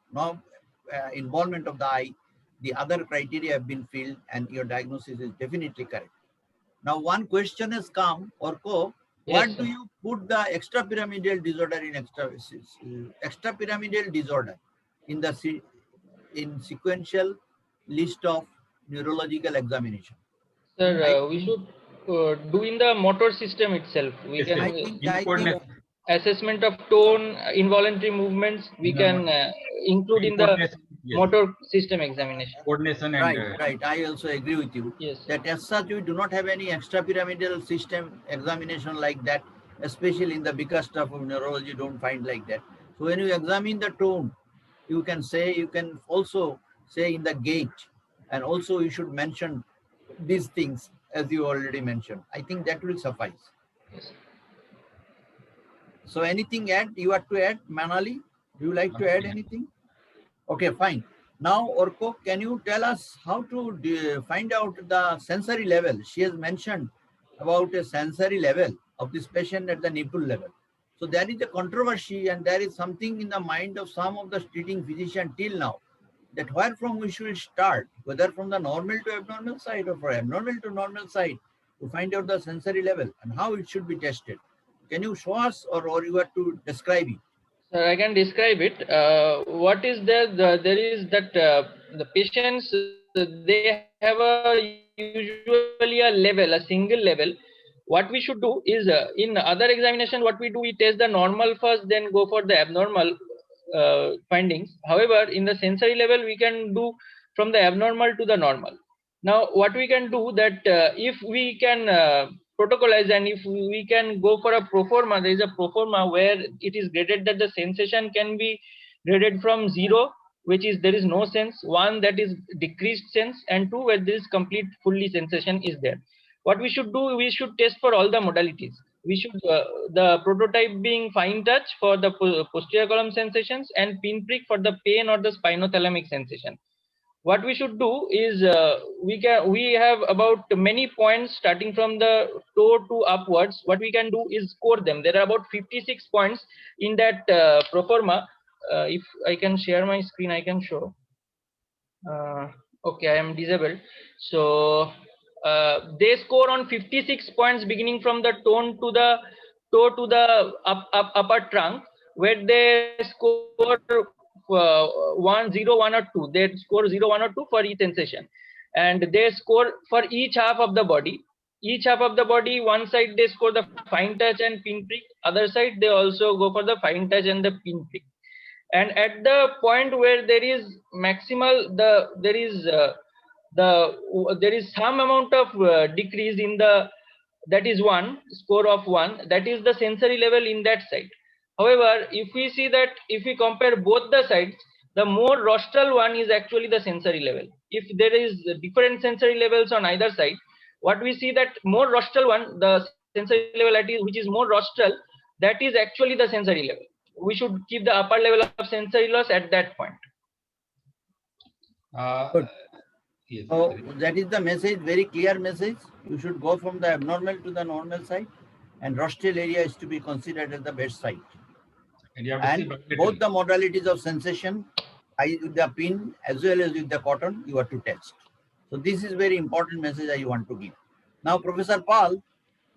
involvement of the eye, the other criteria have been filled, and your diagnosis is definitely correct. Now, one question has come, Orko, Yes, what do sir. you put the extrapyramidal disorder in extrapyramidal disorder in the sequential list of neurological examination? Sir, I we should do in the motor system itself. We Yes, can yes. I think Incoordinate- assessment of tone, involuntary movements. We can include in the coordination, yes. motor system examination. Coordination and right. I also agree with you. Yes. That as such, we do not have any extrapyramidal system examination like that, especially in the bigger stuff of neurology, don't find like that. So when you examine the tone, you can also say in the gait, and also you should mention these things as you already mentioned. I think that will suffice. Yes. So anything you have to add, Manali? Do you like to add anything? Okay, fine. Now, Orko, can you tell us how to find out the sensory level? She has mentioned about a sensory level of this patient at the nipple level. So there is a controversy and there is something in the mind of some of the treating physicians till now, that where from we should start, whether from the normal to abnormal side or from abnormal to normal side, to find out the sensory level and how it should be tested. Can you show us, or you have to describe it? Sir, I can describe it. What is there? There is that the patients, they have usually a level, a single level. What we should do is in other examination, what we do, we test the normal first, then go for the abnormal findings. However, in the sensory level, we can do from the abnormal to the normal. Now, what we can do that if we can protocolize and if we can go for a proforma, there is a proforma where it is graded that the sensation can be graded from 0, which is there is no sense, 1 that is decreased sense, and 2 where there is complete fully sensation is there. What we should do, we should test for all the modalities. We should the prototype being fine touch for the posterior column sensations and pinprick for the pain or the spinothalamic sensation. What we should do is we have about many points starting from the toe to upwards. What we can do is score them. There are about 56 points in that proforma. If I can share my screen, I can show. Okay, I am disabled. So they score on 56 points beginning from the toe to the upper trunk, where they score 1, 0, 1 or 2. They score 0, 1 or 2 for each sensation, and they score for each half of the body. Each half of the body, one side they score the fine touch and pinprick, other side they also go for the fine touch and the pinprick. And at the point where there is maximal, there is some amount of decrease in the, that is 1 score of 1, that is the sensory level in that side. However, if we see that if we compare both the sides, the more rostral one is actually the sensory level. If there is different sensory levels on either side, what we see that more rostral one, the sensory level which is more rostral, that is actually the sensory level. We should keep the upper level of sensory loss at that point. Good. Yes. So that is the message, very clear message. You should go from the abnormal to the normal side, and rostral area is to be considered as the best side. And you have to see And both the modalities of sensation, with the pin as well as with the cotton, you have to test. So this is very important message I want to give. Now, Professor Paul,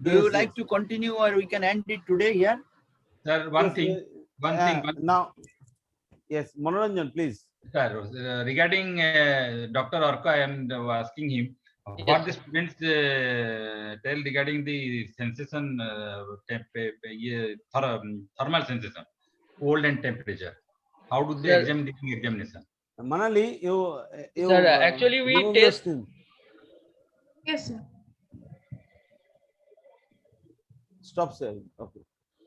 do you like to continue, or we can end it today here? Sir, one thing. Now, yes, Manoranjan, please. Sir, regarding Dr. Orko, I am asking him what the students tell regarding the sensation, thermal sensation. cold and temperature? How do they Sir- examine during examination? Manali, you Sir, actually we remove your test- screen. Yes, sir. Stop sharing. Okay.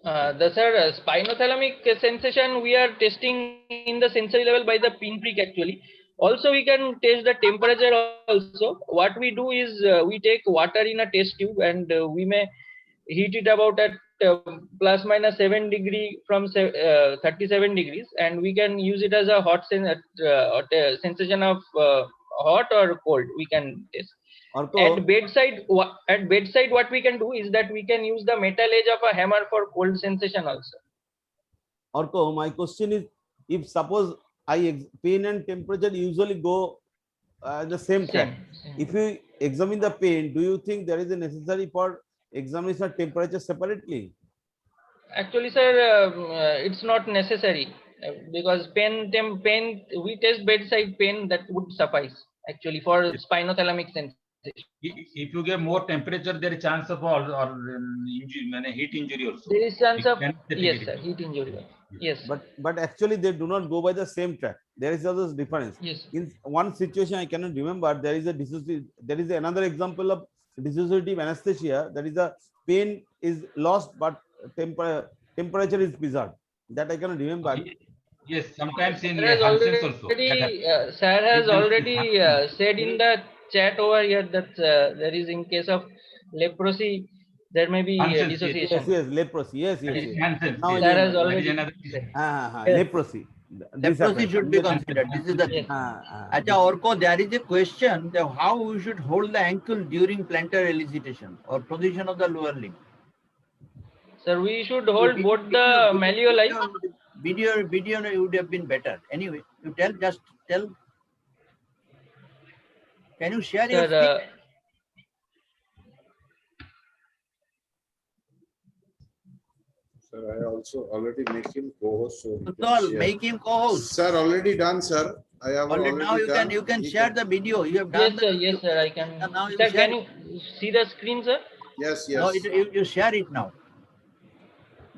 The spinothalamic sensation we are testing in the sensory level by the pinprick actually. Also, we can test the temperature also. What we do is we take water in a test tube and we may heat it about at plus minus 7 degree from 37 degrees, and we can use it as a hot sensation of hot or cold. We can test. Orko, At bedside, what we can do is that we can use the metal edge of a hammer for cold sensation also. Orko, my question is, if suppose pain and temperature usually go the same track. Same. If you examine the pain, do you think there is a necessary for examination of temperature separately? Actually, sir, it's not necessary because pain we test bedside pain, that would suffice actually for spinothalamic sensation. If you give more temperature, there is chance of or injury, heat injury also. There is chance We of, can take yes, it. sir, heat injury. Yes, But actually they do not go by the same track. There is also difference. yes. In one situation I cannot remember, there is another example of dissociative anesthesia. That is the pain is lost but temperature is preserved. That I cannot remember. Yes, sometimes in Sir has Hansen's also. Sir has Example is already said in the chat over here that there is, in case of leprosy, there may be Hansen's, yes. dissociation. Yes, leprosy. Yes. Hansen's, Now yes. Sir has There is already another. said. Leprosy. This Leprosy happens. should be considered. This is the Yes. Acha Orko, there is a question that how we should hold the ankle during plantar elicitation or position of the lower limb. Sir, we should hold both the malleoli. Video would have been better. Anyway, you just tell. Can you share your screen? Sir, Sir, I also already make him co-host. So he can Kutal, share. make him co-host. Sir, already done, sir. I have already Now you done. can He share the video. You have done yes, the sir, video. yes, sir, I can. And now you Sir, share can you see the screen, sir? Yes, No, yes. you share it now.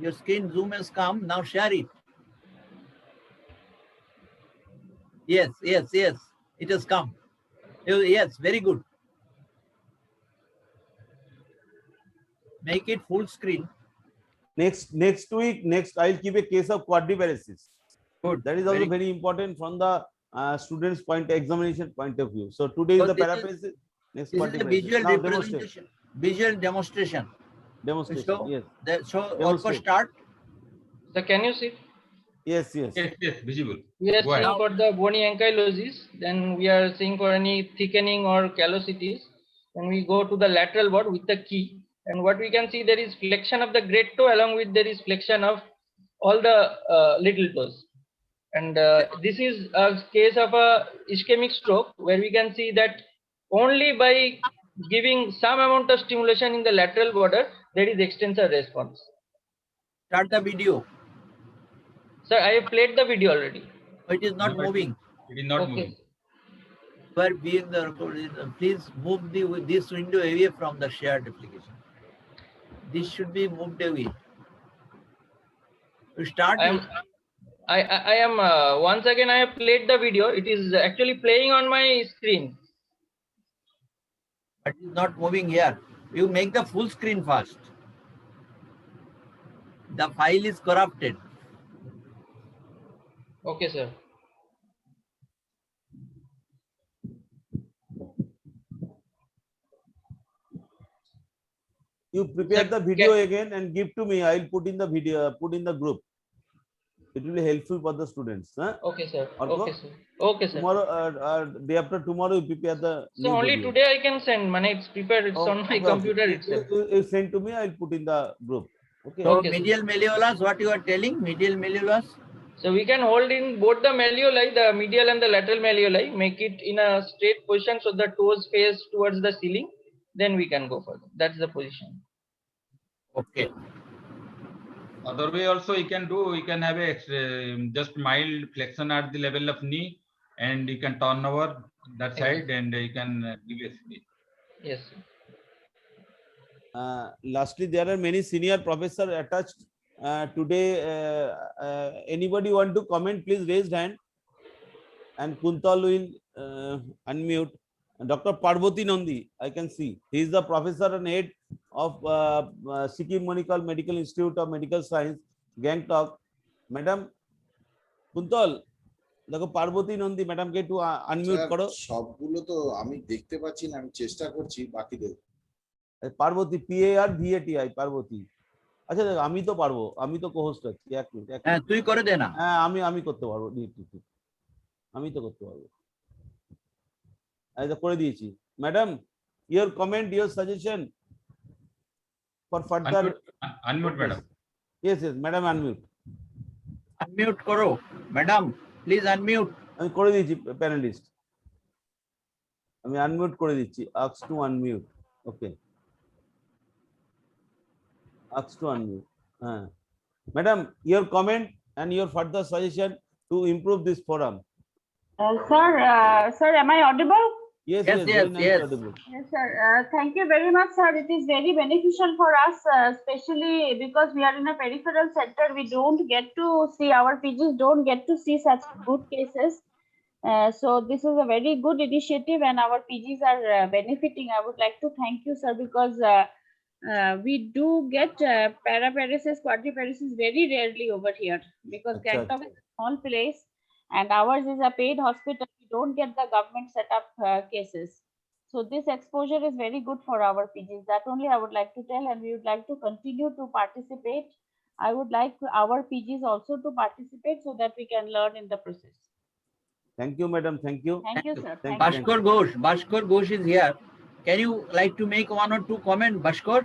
Your screen zoom has come. Now share it. Yes. It has come. Yes, very good. Make it full screen. Next week, I'll keep a case of quadriparesis. Good. That is also Very very important from the students' examination point of view. So today is So the this is- paraparesis. Next This is a quadriparesis. visual Now representation. Visual demonstration. demonstration. So, Yes. Orko Demonstrate. start. Sir, can you see? Yes. Yes, visible. We are Go ahead. seeing for the bony ankylosis, then we are seeing for any thickening or callosities. Then we go to the lateral board with the key, and what we can see, there is flexion of the great toe, along with there is flexion of all the little toes. And this is a case of a ischemic stroke, where we can see that only by giving some amount of stimulation in the lateral border, there is extensor response. Start the video. Sir, I have played the video already. It is not No, moving. It is not Okay. moving. But being the please move this window away from the shared application. This should be moved away. You start. I am once again, I have played the video. It is actually playing on my screen. But it's not moving here. You make the full screen first. The file is corrupted. Okay, sir. You prepare Sir, the video again and give to me. I'll put in the video, put in the group. It will be helpful for the students. Huh? Okay, sir. Orko? Okay, sir. Okay, sir. Tomorrow, day after tomorrow, you prepare the. So new only video. today I can send. Man, it's prepared. It's on my computer itself. You send to me. I'll put in the group. Okay. So Okay, sir. medial malleolus, what you are telling? Medial malleolus? So we can hold in both the malleoli, the medial and the lateral malleoli, make it in a straight position so the toes face towards the ceiling. Then we can go further. That's the position. Okay. Other way also you can do. You can have a just mild flexion at the level of knee, and you can turn over that side, and you can give a. Yes, sir. Lastly, there are many senior professors attached today, anybody want to comment, please raise hand. And Kuntal will unmute. Dr. Parvati Nandi, I can see. He is the professor and head of Sikkim Medical Institute of Medical Science, Gangtok. Madam Kuntal, দেখো পার্বতী নন্দী ম্যাডামকে একটু unmute sir, করো। সবগুলো তো আমি দেখতে পাচ্ছি না, আমি চেষ্টা করছি বাকিদের। পার্বতী PARVATI পার্বতী। আচ্ছা দেখো আমি তো পারবো, আমি তো কোহোস্ট আছি। এক মিনিট। হ্যাঁ তুই করে দে না। হ্যাঁ আমি করতে পারবো, আমি তো করতে পারবো। এই তো করে দিয়েছি। Madam, your comment, your suggestion for further. Unmute, madam. Yes, madam unmute. Unmute করো ম্যাডাম, প্লিজ আনমিউট। আমি করে দিয়েছি প্যানেলিস্ট, আমি আনমিউট করে দিচ্ছি। ask to unmute. Okay, ask to unmute. হ্যাঁ madam, your comment and your further suggestion to improve this forum. Sir, am I audible? Yes, Yes, very yes, nice, yes. audible. Yes, sir. Thank you very much, sir. It is very beneficial for us, especially because we are in a peripheral sector. We don't get to see, our PGs don't get to see such good cases. So this is a very good initiative and our PGs are benefiting. I would like to thank you, sir, because we do get paraparesis, quadriparesis very rarely over here because Achha, Gangtok is a small place and ours is a paid hospital. We don't get the government set up cases. So this exposure is very good for our PGs. That only I would like to tell, and we would like to continue to participate. I would like our PGs also to participate so that we can learn in the process. Thank you, madam. Thank you. Thank you, sir. Thank Thank you. Bhaskar Ghosh is here. Can you like to make one or two comment, Bhaskar?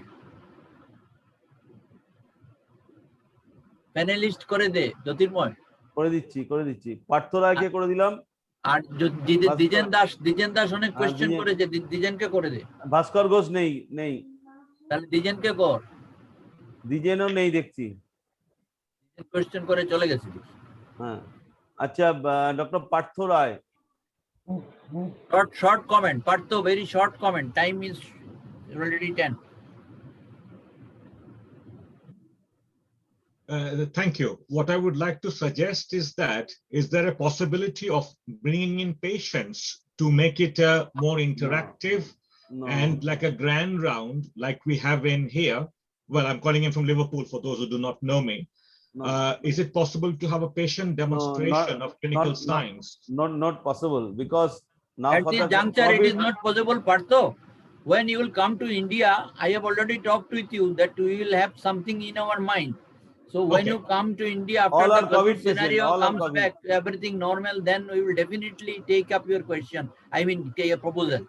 Panelist করে দে জ্যোতির্ময়। করে দিচ্ছি। পার্থ রায়কে করে দিলাম। আর দ্বিজেন দাস অনেক question করেছে, দ্বিজেনকে করে দে। ভাস্কর ঘোষ নেই। তাহলে দ্বিজেনকে কর। দ্বিজেনও নেই দেখছি। কোয়েশ্চেন করে চলে গেছে। হ্যাঁ আচ্ছা, doctor Partha Roy. Short comment, Partho, very short comment. Time is already 10. Thank you. What I would like to suggest is that, is there a possibility of bringing in patients to make it more interactive and like a grand round like we have in here? Well, I'm calling in from Liverpool for those who do not know me. Is it possible to have a patient demonstration of clinical science? Not possible because now at this juncture it is not possible, Partho. When you will come to India, I have already talked with you that we will have something in our mind. So when Okay. you come to India, after All the are COVID scenario patient, all are comes COVID. back, everything normal, then we will definitely take up your question. I mean, take a proposal.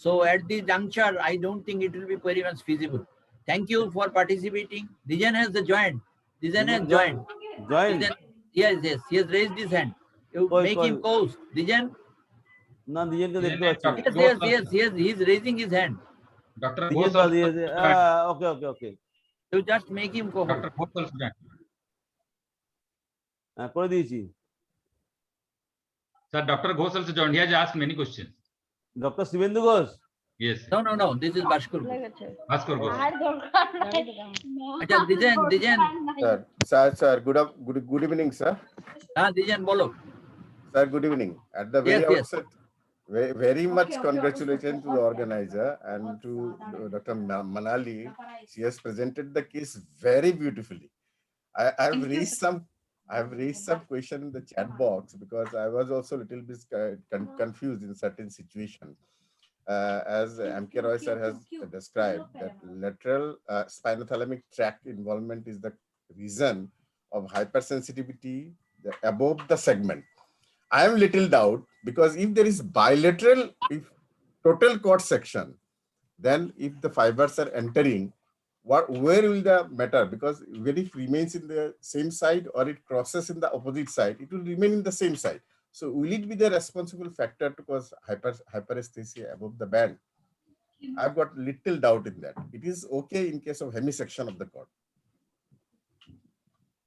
So at this juncture, I don't think it will be very much feasible. Thank you for participating. Dijan has joined. Dijan has joined. Join. Yes, he has raised his hand. You make him co-host. Dijan? না দিজেনকে দেখতে পাচ্ছি। Yes, he is raising his hand. Dr. Dijen Ghosh দিয়েছে। ওকে। You just make him co-host. Dr. Ghosh also joined. করে দিয়েছি। Sir, Dr. Ghosh also joined. He has asked many questions. Doctor Shibendu Ghosh. Yes. No. This is Bhaskar. Bhaskar Ghosh. Acha, Dijan. Sir, good evening, sir. Dijan, bolo. Sir, good evening. At the very Yes. outset, very much congratulations to the organizer and to Dr. Manali. She has presented the case very beautifully. I have raised some question in the chat box because I was also a little bit confused in certain situation. As M.K. Roy sir has described, that lateral spinothalamic tract involvement is the reason of hypersensitivity above the segment. I am little doubt because if there is bilateral, if total cord section, then if the fibers are entering, where will the matter? Because when it remains in the same side or it crosses in the opposite side, it will remain in the same side. So will it be the responsible factor to cause hyperesthesia above the band? I've got little doubt in that. It is okay in case of hemisection of the cord.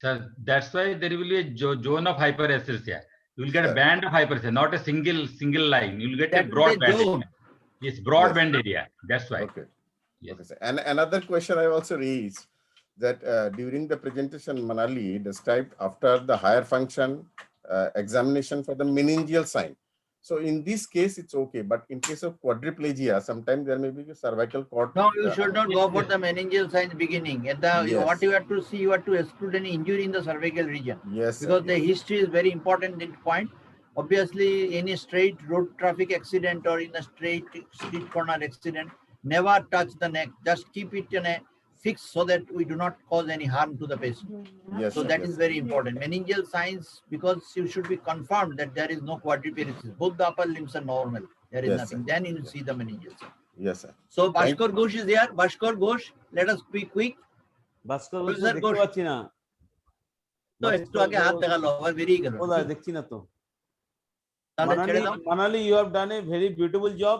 Sir, that's why there will be a zone of hyperesthesia. You will get a band of hyperesthesia, not a single line. You will get a broad band. Yes, broad band area. That's why. Okay. Yes. Okay, sir. And another question I also raised that during the presentation, Manali described after the higher function examination for the meningeal sign. So in this case, it's okay. But in case of quadriplegia, sometimes there may be a cervical cord. No, you should not go for the meningeal sign beginning. At the Yes. what you have to see, you have to exclude any injury in the cervical region. Yes, sir, Because the yes. history is very important in point. Obviously, any straight road traffic accident or in a straight street corner accident, never touch the neck. Just keep it in a fix so that we do not cause any harm to the patient. Yes, So sir, that yes, is sir. very important. Meningeal signs, because you should be confirmed that there is no quadriparesis. Both the upper limbs are normal. There is Yes, nothing. sir. Then you will Yes. see the meningeal sign. Yes, sir. So Thank- Bhaskar Ghosh is there. Bhaskar Ghosh, let us be quick. Bhaskar Ghosh Professor দেখতে Ghosh. পাচ্ছি না তো একটু আগে হাত দেখালো আবার বেরিয়ে গেল কোথায় দেখছি না তো তাহলে ছেড়ে দাও Manali, you have done a very beautiful job.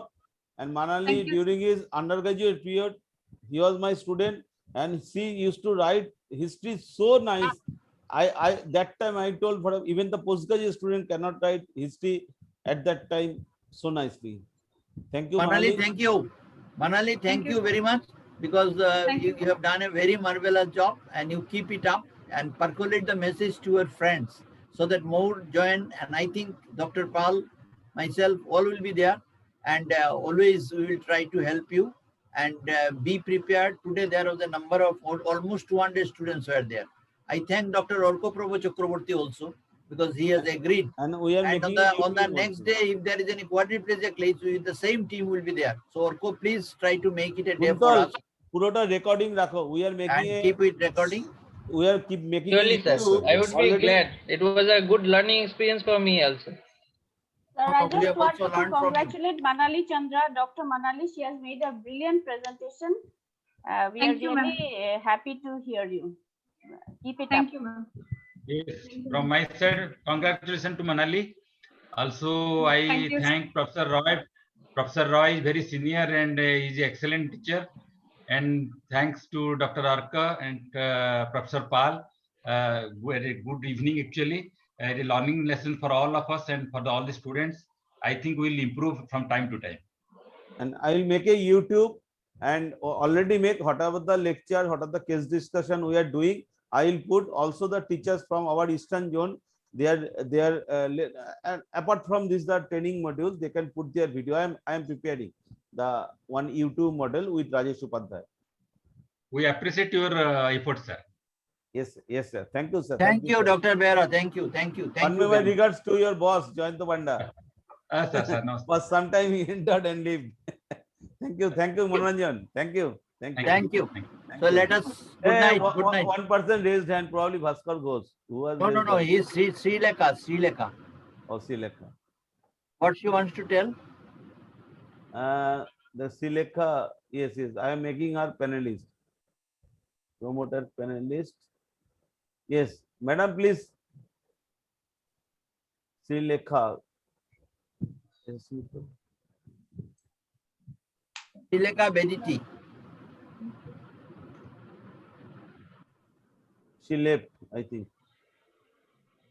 And Manali, Thank you. during his undergraduate period, he was my student, and she used to write history so nice. I that time I told for even the postgraduate student cannot write history at that time so nicely. Thank you, Manali, Manali. thank you. Manali, thank you very much, because Thank you have done a very marvelous job, and you keep it up and percolate the message to your friends so that more join. And I think Dr. Pal, myself, all will be there, and always we will try to help you, and be prepared. Today there was a number of almost 200 students were there. I thank Dr. Orko Prabhu Chakraborty also, because he has agreed. And we are And making on the YouTube next also. day, if there is any quadriplegia case, the same team will be there. So Orko, please try to make it a day for Kuntal, us পুরোটা recording রাখো. We are making and a keep it recording. we are keep making Surely, a sir. YouTube I would be already. glad. It was a good learning experience for me also. Sir, I We just have want also to learned from you. congratulate Manali Chandra, Dr. Manali. She has made a brilliant presentation. We are Thank you, ma'am. really happy to hear you. Keep it Thank up. you, ma'am. Yes, from my side, congratulations to Manali. Also, I Thank you, sir. thank Professor Roy. Professor Roy is very senior and is an excellent teacher. And thanks to Dr. Arka and Professor Pal. Very good evening, actually. A learning lesson for all of us and for all the students. I think we'll improve from time to time. And I will make a YouTube and already make whatever the lecture, whatever the case discussion we are doing. I will put also the teachers from our eastern zone. They are and apart from this, the training modules, they can put their video. I am preparing the one YouTube model with Rajesh Upadhyay. We appreciate your efforts, sir. Yes, sir. Thank you, sir. Thank you, sir. Dr. Behra. Thank you. Thank you. Thank Convey you. my very much. regards to your boss, Jayant Panda. Sir, no, But sometime he entered and leave. Thank you, Manoranjan. Thank you. Thank you. So let us, good Hey, night, good night. One person raised hand, probably Bhaskar Ghosh. Who was No, raised hand? he is Sri Lekha. Oh, Silekha. What she wants to tell? The Silekha, yes. I am making her panelist. Promoter panelist. Yes, madam, please. Silekha. Silekha Bediti. She left, I think.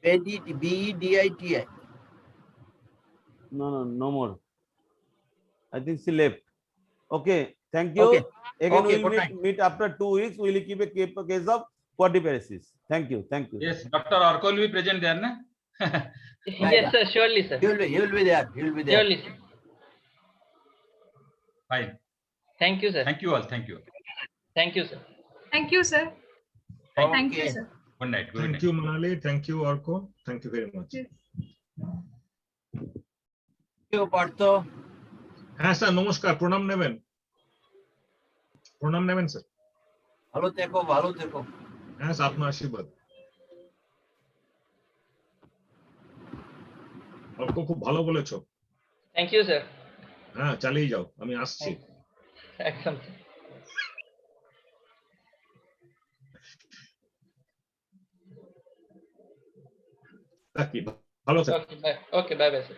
Bediti, Bediti. No more. I think she left. Okay, thank you. Okay. Again, Okay, we'll good night. meet after 2 weeks. We'll keep a case of quadriplegia. Thank you. yes, Dr. Arko will be present there, na? Yes, sir. Surely, sir. He will be there. He will be there. Surely, sir. Fine. Thank you, sir. Thank you all. Thank you. Thank you, sir. Thank you, sir. Thank you, Okay. sir. Good night. Good Thank night. you, Manali. Thank you, Orko. Thank you very much. Thank you, Partho. হ্যাঁ sir নমস্কার প্রণাম নেবেন sir ভালো থেকো। হ্যাঁ sir আপনার আশীর্বাদ অর্ক খুব ভালো বলেছো Thank you, sir. হ্যাঁ চালিয়ে যাও আমি আসছি Excellent. ভালো থেকো Okay, bye. Okay, bye, bye, sir.